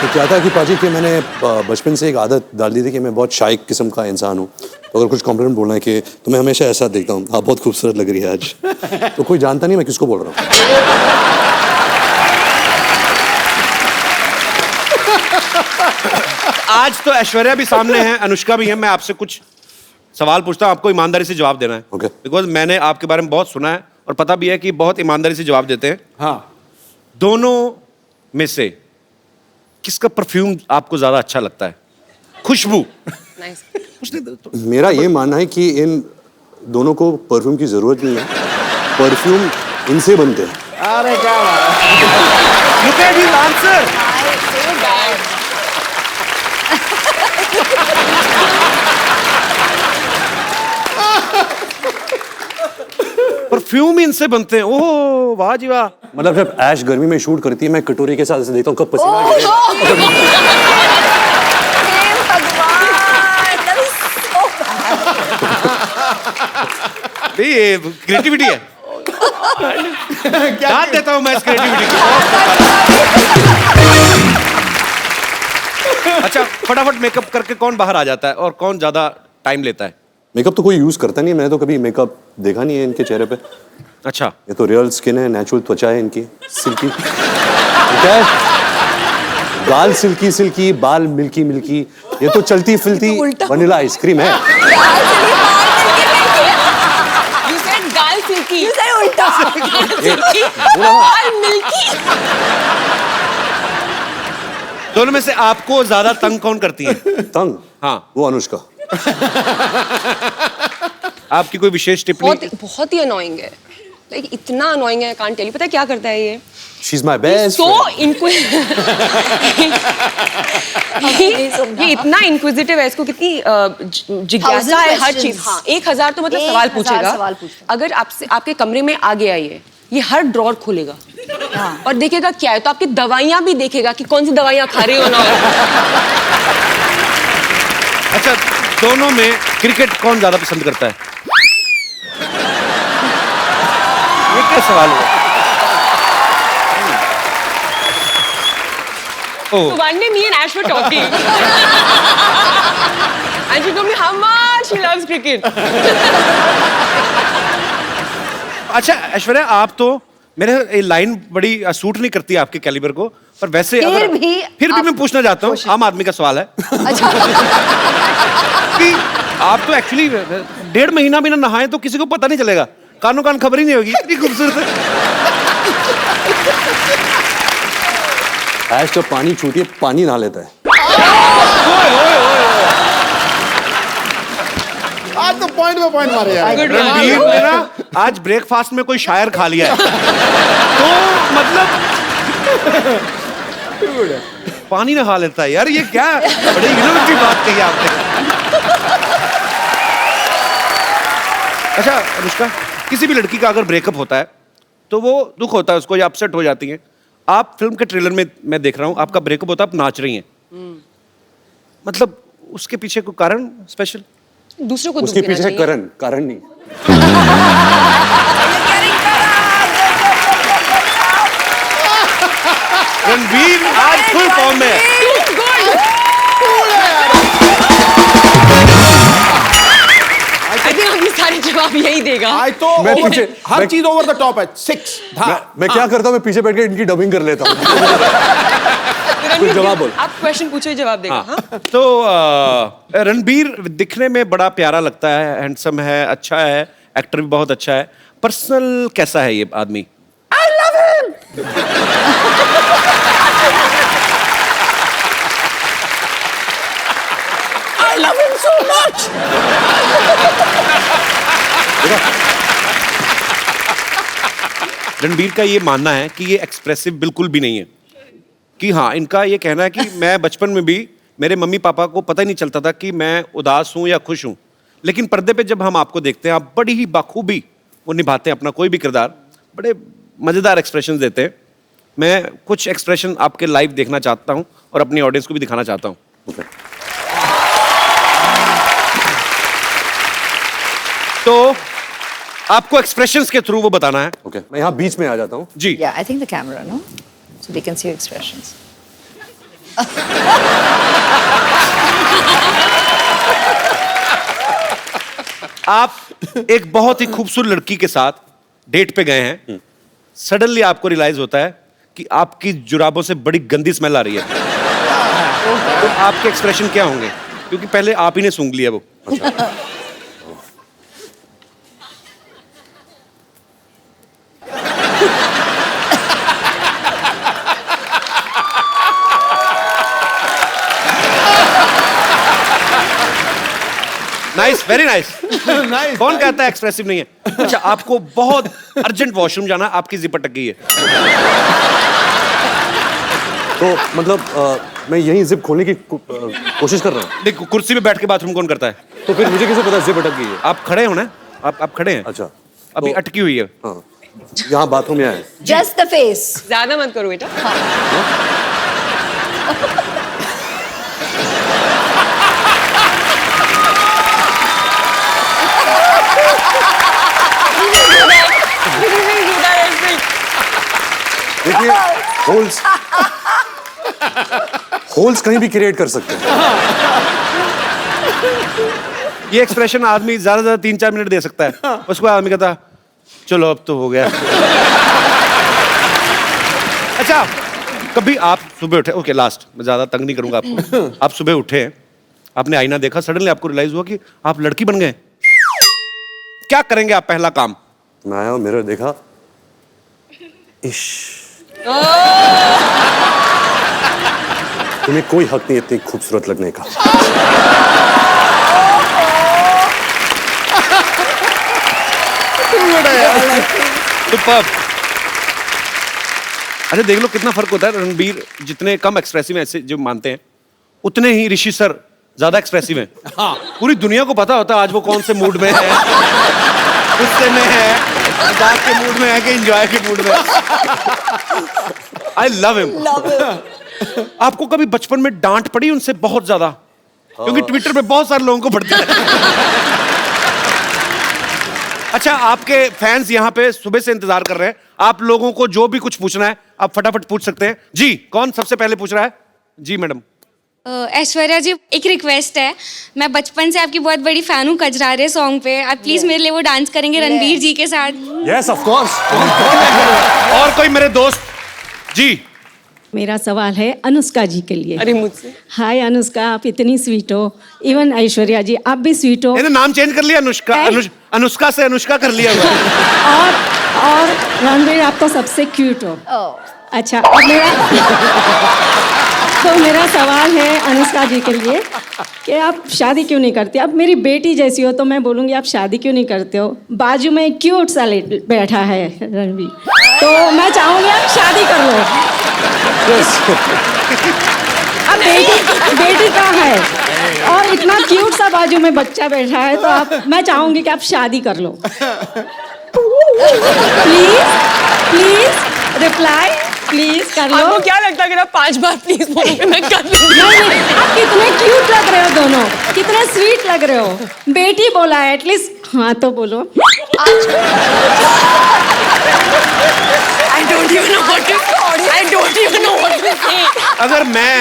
तो क्या था कि पाजी कि मैंने बचपन से एक आदत डाल दी थी कि मैं बहुत शाय किस्म का इंसान हूँ। तो अगर कुछ कॉम्प्लीमेंट बोलना है कि तो मैं हमेशा ऐसा देखता हूँ, आप बहुत खूबसूरत लग रही है आज। तो कोई जानता नहीं मैं किसको बोल रहा हूँ। आज तो ऐश्वर्या भी सामने है, अनुष्का भी है। मैं आपसे कुछ सवाल पूछता हूँ, आपको ईमानदारी से जवाब देना है। Okay. बिकॉज मैंने आपके बारे में बहुत सुना है और पता भी है कि बहुत ईमानदारी से जवाब देते हैं। हाँ, दोनों में से किसका परफ्यूम आपको ज्यादा अच्छा लगता है? खुशबू। मेरा ये मानना है कि इन दोनों को परफ्यूम की जरूरत नहीं है, परफ्यूम इनसे बनते हैं। अरे क्या बात है। Look at his answer. Perfume इनसे बनते हैं। ओह वाह जी वाह। मतलब जब ऐश गर्मी में शूट करती है, मैं कटोरी के साथ ऐसे देखता हूँ कब पसीना गिरेगा। ये क्रिएटिविटी है। क्या देता हूँ मैं इस क्रिएटिविटी को। अच्छा, फटाफट मेकअप करके कौन बाहर आ जाता है और कौन ज्यादा टाइम लेता है? मेकअप तो कोई यूज करता नहीं है, मैंने तो कभी मेकअप देखा नहीं है इनके चेहरे पे। अच्छा, ये तो रियल स्किन है, नेचुरल त्वचा है इनकी, सिल्की। क्या है? गाल सिल्की सिल्की, बाल मिल्की मिल्की, ये तो चलती फिरती वनीला आइसक्रीम है। You said गाल सिल्की। You said उल्टा। गाल मिल्की। दोनों में से आपको ज्यादा तंग कौन करती है? तंग? हाँ। वो अनुष्का। आपकी कोई विशेष टिप्पणी? बहुत ही अनोइंग है, लाइक इतना अनोइंग है, कांट टेल यू। पता है क्या करता है ये? She's my best So friend. ये इतना इंक्विजिटिव है, इसको कितनी जिज्ञासा है हर चीज। हाँ, 1000 तो मतलब सवाल 1000 पूछेगा। सवाल पूछता है। अगर आपसे आपके कमरे में आ गया ये हर ड्रॉर खोलेगा और देखेगा क्या है, तो आपकी दवाइयां भी देखेगा कि कौन सी दवाइयां खा रहे हो ना। अच्छा, दोनों में क्रिकेट कौन ज्यादा पसंद करता है? ये क्या सवाल है? So one day me and Ash were talking. And she told me how much he loves cricket. अच्छा ऐश्वर्या, आप तो मेरे ये लाइन बड़ी सूट नहीं करती आपके कैलिबर को, पर वैसे फिर भी मैं पूछना चाहता हूँ, आम आदमी का सवाल है अच्छा कि आप तो एक्चुअली 1.5 महीना भी ना नहाए तो किसी को पता नहीं चलेगा, कानों कान खबर ही नहीं होगी, इतनी खूबसूरत है। ऐश जब पानी छूती है पानी नहा लेता है। आज तो पॉइंट पे पॉइंट मारे यार। रणबीर ने ना आज ब्रेकफास्ट में कोई शायर खा लिया है तो मतलब पानी नहा लेता है यार, ये क्या बड़ी इनोवेटिव बात कही आपने। अच्छा अनुष्का, किसी भी लड़की का अगर ब्रेकअप होता है तो वो दुख होता है उसको, या अपसेट हो जाती है। आप फिल्म के ट्रेलर में मैं देख रहा हूँ आपका ब्रेकअप होता है, आप नाच रही हैं, मतलब उसके पीछे कोई कारण स्पेशल? दूसरों को उसके पीछे कारण नहीं। रणबीर आज फुल फॉर्म में है। I think अभी सारे जवाब यही देगा। आज तो मैं पीछे हर चीज ओवर द टॉप है। 6 मैं क्या करता हूँ, मैं पीछे बैठ के इनकी डबिंग कर लेता हूँ। कुछ जवाब बोल। आप क्वेश्चन पूछो, जवाब देगा। हाँ? तो रणबीर दिखने में बड़ा प्यारा लगता है, हैंडसम है, अच्छा है, एक्टर भी बहुत अच्छा है। पर्सनल कैसा है ये आदमी? I love him. I love him so much. Ranbir का ये मानना है कि ये एक्सप्रेसिव बिल्कुल भी नहीं है, कि हाँ इनका ये कहना है कि मैं बचपन में भी मेरे मम्मी पापा को पता ही नहीं चलता था कि मैं उदास हूँ या खुश हूँ, लेकिन पर्दे पे जब हम आपको देखते हैं आप बड़ी ही बाखूबी वो निभाते हैं अपना कोई भी किरदार, बड़े मज़ेदार एक्सप्रेशन देते हैं। मैं कुछ एक्सप्रेशन आपके लाइव देखना चाहता हूँ और अपनी ऑडियंस को भी दिखाना चाहता हूँ। तो आपको एक्सप्रेशंस के थ्रू वो बताना है। ओके, मैं यहाँ बीच में आ जाता हूँ। जी Yeah, I think the camera, no? So they can see your expressions. आप एक बहुत ही खूबसूरत लड़की के साथ डेट पे गए हैं, सडनली आपको रियलाइज होता है कि आपकी जुराबों से बड़ी गंदी स्मेल आ रही है, तो आपके एक्सप्रेशन क्या होंगे? क्योंकि पहले आप ही ने सूंघ लिया वो। Nice, very nice. कौन कहता है एक्सप्रेसिव नहीं है? अच्छा, आपको बहुत अर्जेंट वॉशरूम जाना, आपकी जिप अटक गई है, तो मतलब मैं यही जिप खोलने की कोशिश कर रहा हूँ। देखो कुर्सी पे बैठ के बाथरूम कौन करता है? तो फिर मुझे कैसे पता जिप अटक गई है? आप खड़े हो ना, आप खड़े हैं। अच्छा, अभी तो- अटकी हुई है। हाँ, यहाँ बाथरूम यहाँ है। Just the face. ज्यादा मत करो बेटा। देखिए, होल्स कहीं भी क्रिएट कर सकते हैं। ये एक्सप्रेशन आदमी ज्यादा से ज्यादा 3-4 मिनट दे सकता है, उसके बाद आदमी कहता चलो अब तो हो गया। अच्छा, कभी आप सुबह उठे, ओके लास्ट, मैं ज्यादा तंग नहीं करूंगा आपको। आप सुबह उठे, आपने आईना देखा, सडनली आपको रियलाइज हुआ कि आप लड़की बन गए, क्या करेंगे आप पहला काम? मैं आया और मिरर देखा, इश, तुम्हें कोई हक नहीं इतनी खूबसूरत लगने का। सुपर्ब। अच्छा देख लो कितना फर्क होता है, रणबीर जितने कम एक्सप्रेसिव हैं ऐसे जो मानते हैं, उतने ही ऋषि सर ज्यादा एक्सप्रेसिव हैं। हाँ, पूरी दुनिया को पता होता है आज वो कौन से मूड में है, गुस्से में है, मजाक के मूड में है कि एंजॉय के मूड में। I love him. आपको कभी बचपन में डांट पड़ी उनसे बहुत ज्यादा? क्योंकि ट्विटर पे बहुत सारे लोगों को पढ़ते हैं। अच्छा, आपके फैंस यहाँ पे सुबह से इंतजार कर रहे हैं, आप लोगों को जो भी कुछ पूछना है आप फटाफट पूछ सकते हैं। जी, कौन सबसे पहले पूछ रहा है? जी मैडम। ऐश्वर्या जी, एक रिक्वेस्ट है, मैं बचपन से आपकी बहुत बड़ी फैन हूँ कजरारे सॉन्ग पे, आप प्लीज मेरे लिए वो डांस करेंगे रणबीर जी के साथ। Yes of course. और कोई मेरे दोस्त? जी। मेरा सवाल है अनुष्का जी के लिए। अरे मुझसे? हाय अनुष्का, आप इतनी स्वीट हो। इवन ऐश्वर्या जी, आप भी स्वीट हो। मैंने नाम चेंज कर लिया, अनुष्का। अनुष्का से अनुष्का कर लिया हुआ है। और रणबीर, आप तो सबसे क्यूट हो। अच्छा, अब मेरा सवाल है अनुष्का जी के लिए कि आप शादी क्यों नहीं करते? अब मेरी बेटी जैसी हो तो मैं बोलूँगी आप शादी क्यों नहीं करते हो? बाजू में क्यूट सा बैठा है रणबीर, तो मैं चाहूँगी आप शादी कर लो। अब बेटी कहाँ है और इतना क्यूट सा बाजू में बच्चा बैठा है, तो मैं चाहूँगी कि आप शादी कर लो। प्लीज रिप्लाई, प्लीज कर लो। आपको क्या लगता है कि आप 5 बार प्लीज बोलोगे मैं कर लूंगी? नहीं, आप कितने क्यूट लग रहे हो दोनों, कितने स्वीट लग रहे हो। बेटी बोला है, एटलीस्ट हाँ तो बोलो। I don't even know what to say. I don't even know what to say. अगर मैं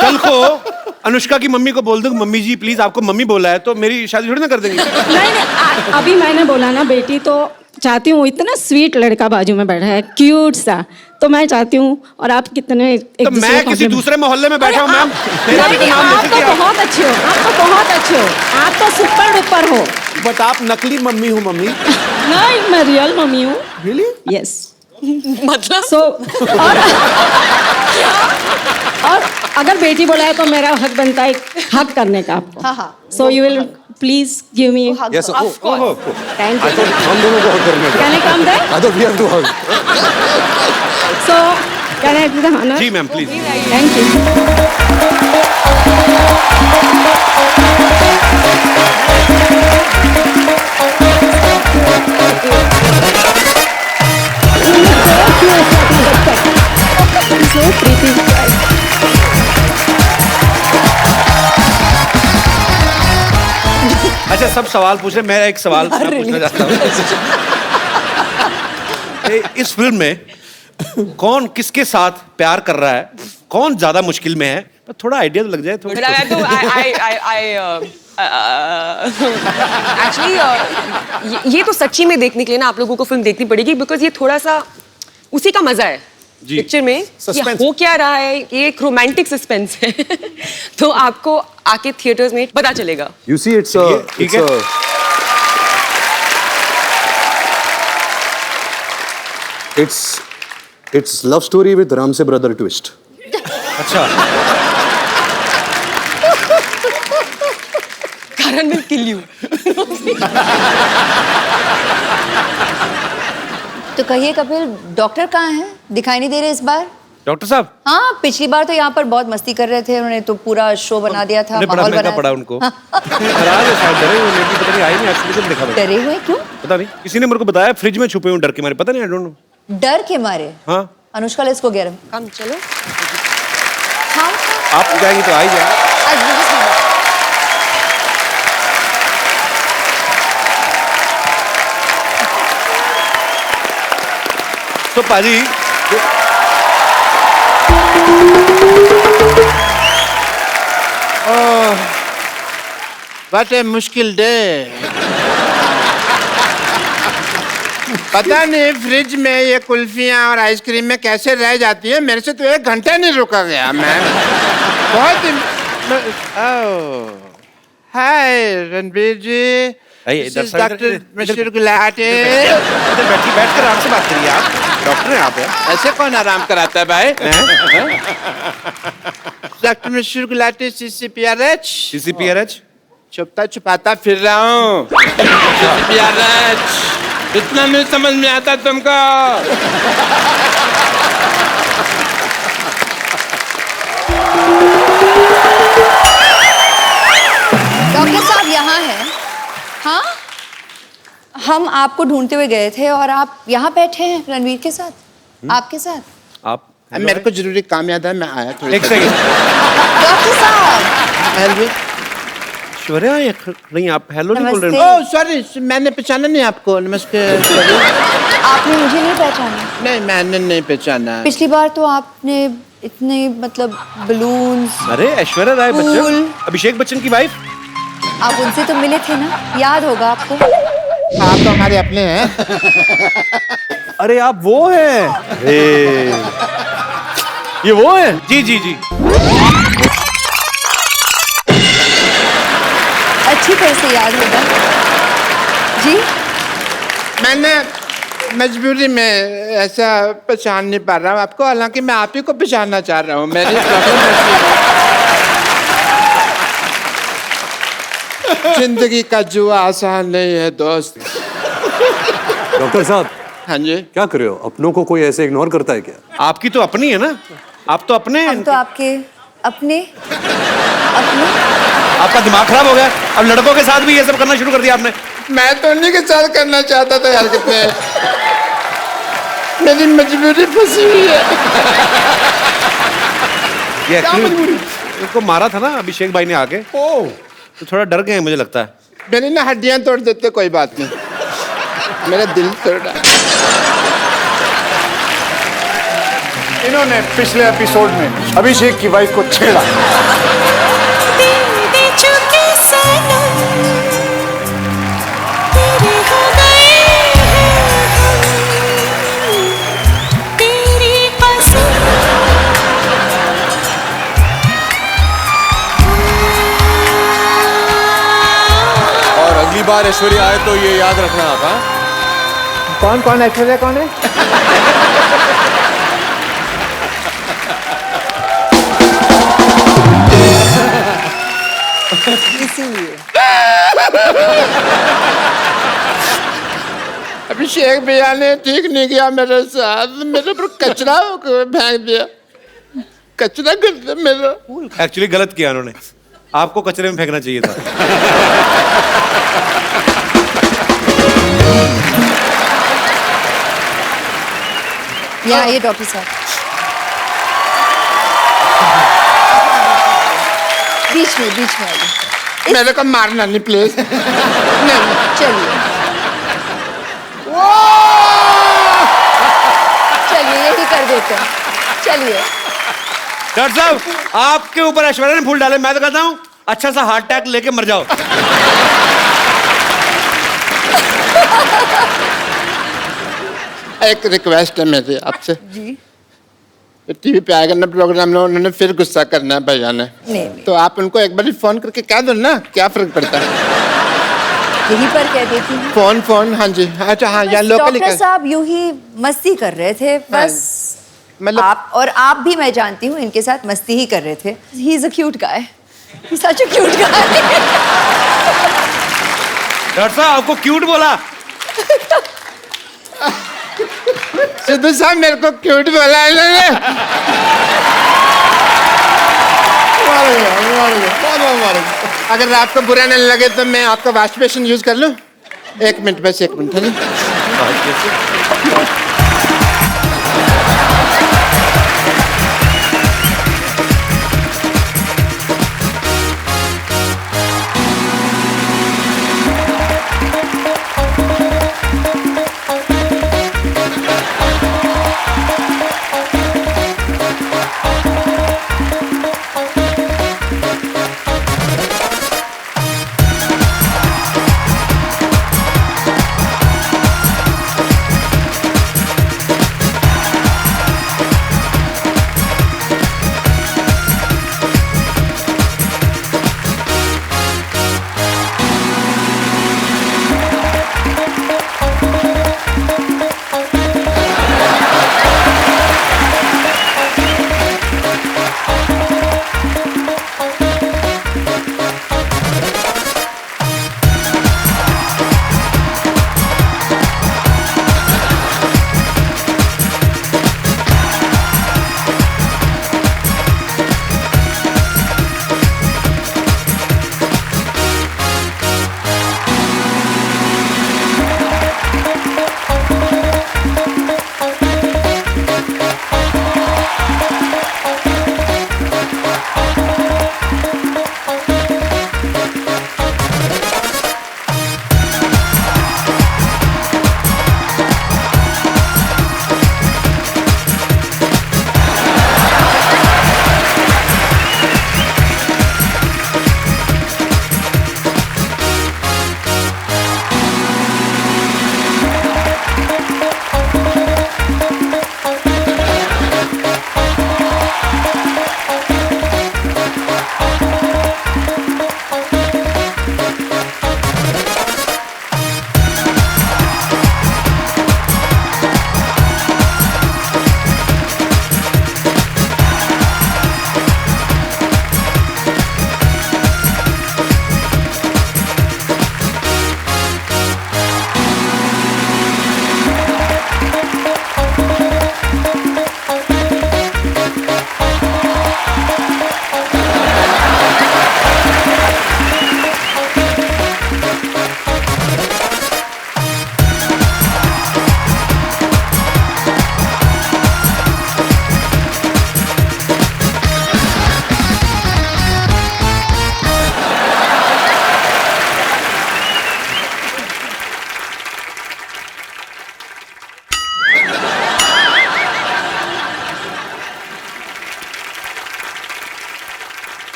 कल को अनुष्का की मम्मी को बोल दूं मम्मी जी प्लीज आपको मम्मी बोला है, तो मेरी शादी थोड़ी ना कर देंगी? नहीं, अभी मैंने बोला ना बेटी, तो चाहती हूँ इतना स्वीट लड़का बाजू में बैठा है क्यूट सा, तो मैं चाहती हूँ। और आप कितने तो मैं किसी दूसरे मोहल्ले में बैठा हूँ मैम, मेरा भी तो नाम आप लेते तो कि बहुत अच्छे हो, आप तो बहुत अच्छे हो, आप तो सुपर डुपर हो। बट आप नकली मम्मी हो मम्मी। नहीं, मैं रियल मम्मी हूँ। रियली? यस। मतलब सो और अगर बेटी बोला है तो मेरा हक बनता है हक करने का आपको। हाँ। So you will please give me. Yes thank you. हम दोनों को हग करने का। Can I come there? I thought we have to hug. So can I do the honour? जी ma'am please. Thank you. So pretty. अच्छा, सब सवाल पूछ रहे, मैं एक सवाल पूछना चाहता हूँ। इस फिल्म में कौन किसके साथ प्यार कर रहा है, कौन ज्यादा मुश्किल में है? थोड़ा आइडिया तो लग जाए। एक्चुअली ये तो सच्ची में देखने के लिए ना आप लोगों को फिल्म देखनी पड़ेगी, बिकॉज ये थोड़ा सा उसी का मजा है पिक्चर में। ये हो क्या रहा है, ये एक रोमांटिक सस्पेंस है। तो आपको आके थिएटर्स में पता चलेगा। You see, it's love story with Ramsey brother twist. अच्छा, Karan will kill you. तो कहिए कपिल, डॉक्टर कहाँ हैं? दिखाई नहीं दे रहे इस बार। डॉक्टर साहब। हाँ, पिछली बार तो यहाँ पर बहुत मस्ती कर रहे थे, उन्होंने तो पूरा शो बना दिया था, बड़ा माहौल महंगा बना पड़ा उनको। नाराज है शायद, डरे हुए, लेकिन पता नहीं आई नहीं, एक्चुअली देखा मैंने। डरे हुए क्यों? पता नहीं, किसी ने मेरे को बताया फ्रिज में छुपे हुए डर के मारे, पता नहीं, आई डोंट नो। डर के मारे? हाँ। अनुष्का ले इसको गरम। कम चलो। हाँ, आप जाएंगी तो आ ही जाए। तो पाजी, व्हाट ए मुश्किल डे। पता नहीं फ्रिज में ये कुल्फियाँ और आइसक्रीम में कैसे रह जाती है, मेरे से तो 1 घंटा नहीं रुका गया। मैं बहुत हाय रणबीर जी, डॉक्टर मिस्टर गुलाटी। बैठकर आराम से बात करिए, आप डॉक्टर हैं आप। ऐसे कौन आराम कराता है भाई? Doctor mister Gulati, CCPRH। CCPRH छुपता छुपाता फिर रहा हूँ। CCPRH इतना नहीं समझ में आता तुमको? डॉक्टर साहब यहाँ हैं। हाँ, हम आपको ढूंढते हुए गए थे और आप यहाँ बैठे हैं रणवीर के साथ, आपके साथ। आप मेरे को जरूरी काम याद है, मैं आया थोड़ी। एक सेकंड। डॉक्टर साहब, ऐश्वर्या नहीं, आप हेलो नहीं बोल रहे नमस्ते। हो? ओह सॉरी, मैंने पहचाना नहीं आपको। नमस्कार। आपने मुझे नहीं पहचाना? नहीं, मैंने नहीं पहचाना। पिछली बार तो आपने इतने मतलब बलून्स। अरे ऐश्वर्या राय बच्चन, फूल। अभिषेक बच्चन की वाइफ। आप उनसे तो मिले थे ना, याद होगा आपको। आप तो हमारे अपने हैं। अरे आप वो हैं? ये वो है? जी जी जी। अच्छी तरह से याद होगा जी। मैंने मजबूरी में ऐसा पहचान नहीं पा रहा हूँ आपको, हालांकि मैं आप ही को पहचानना चाह रहा हूँ। मेरी जिंदगी का जुआ आसान नहीं है दोस्त। डॉक्टर साहब, हाँ जी। क्या कर रहे हो? अपनों को कोई ऐसे इग्नोर करता है क्या? आपकी तो अपनी है ना, आप तो अपने हैं। हम तो आपके अपने आपका दिमाग खराब हो गया, अब लड़कों के साथ भी ये सब करना शुरू कर दिया आपने। मैं तो उन्हीं के साथ करना चाहता था यार, कितने मेरी मजबूरी फंसी हुई है। ये एक्चुअली उनको मारा था ना अभिषेक भाई ने आके, तो थोड़ा डर गए हैं मुझे लगता है। मेरी ना हड्डियां तोड़ देते, कोई बात नहीं, मेरा दिल तोड़ा। इन्होंने पिछले एपिसोड में अभिषेक की वाइफ को छेड़ा। और अगली बार ऐश्वर्या आए तो ये याद रखना आप। हाँ? कौन कौन ऐश्वर्या कौन है? इसीलिए अभिषेक भैया ने ठीक नहीं किया मेरे साथ, मेरे पर कचरा फेंक दिया, कचरा कर दिया मेरा। एक्चुअली गलत किया उन्होंने, आपको कचरे में फेंकना चाहिए था। यहाँ आइए डॉक्टर साहब, बीच में आइए। मेरे को मारना नहीं प्लीज। नहीं चलिए यही कर देते हैं, चलिए। डॉक्टर साहब, आपके ऊपर ऐश्वर्या ने फूल डाले, मैं तो कहता हूँ अच्छा सा हार्ट अटैक लेके मर जाओ। एक रिक्वेस्ट है मेरी आपसे जी। टीवी पे आएगा ना प्रोग्राम में, उन्होंने फिर गुस्सा करना है भैया ने। नहीं। तो आप उनको एक बार फोन करके कह दो ना, क्या फर्क पड़ता है। यहीं पर कह देती हूँ। फोन हाँ जी। अच्छा हाँ, यहाँ लोकली डॉक्टर साहब यूं ही मस्ती कर रहे थे बस, मतलब आप भी मैं जानती हूँ इनके साथ मस्ती ही कर रहे थे। He is a cute guy, such a cute guy. Doctor साहब आपको क्यूट बोला? सिद्धू साहब मेरे को क्यूट बोला है इन्होंने। अगर आपको बुरा नहीं लगे तो मैं आपका वॉश बेसिन यूज कर लूं? 1 मिनट, बस 1 मिनट है जी।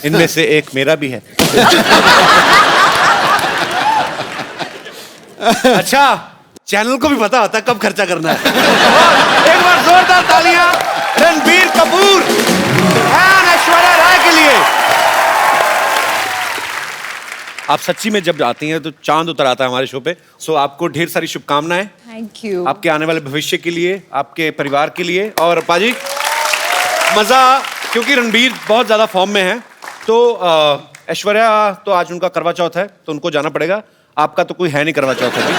इनमें से एक मेरा भी है। अच्छा, चैनल को भी पता होता है कब खर्चा करना है। और एक बार जोरदार तालियां रणबीर कपूर और ऐश्वर्या राय के लिए। आप सच्ची में जब आती हैं तो चांद उतर आता है हमारे शो पे। सो आपको ढेर सारी शुभकामनाएं थैंक यू। आपके आने वाले भविष्य के लिए, आपके परिवार के लिए। और पाजी मजा, क्योंकि रणबीर बहुत ज्यादा फॉर्म में है, तो ऐश्वर्या तो आज उनका करवा चौथ है तो उनको जाना पड़ेगा। आपका तो कोई है नहीं करवा चौथ अभी,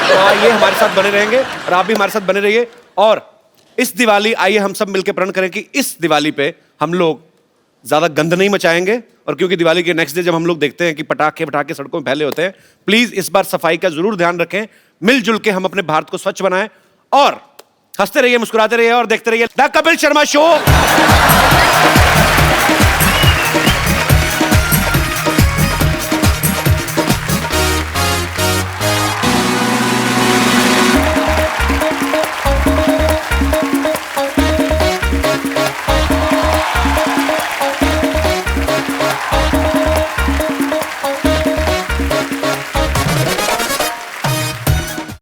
तो आइए हमारे साथ बने रहेंगे और आप भी हमारे साथ बने रहिए। और इस दिवाली आइए हम सब मिलकर प्रण करें कि इस दिवाली पे हम लोग ज्यादा गंद नहीं मचाएंगे। और क्योंकि दिवाली के नेक्स्ट डे जब हम लोग देखते हैं कि पटाखे सड़कों में फैले होते हैं, प्लीज इस बार सफाई का जरूर ध्यान रखें। मिलजुल के हम अपने भारत को स्वच्छ बनाएं और हंसते रहिए, मुस्कुराते रहिए और देखते रहिए द कपिल शर्मा शो।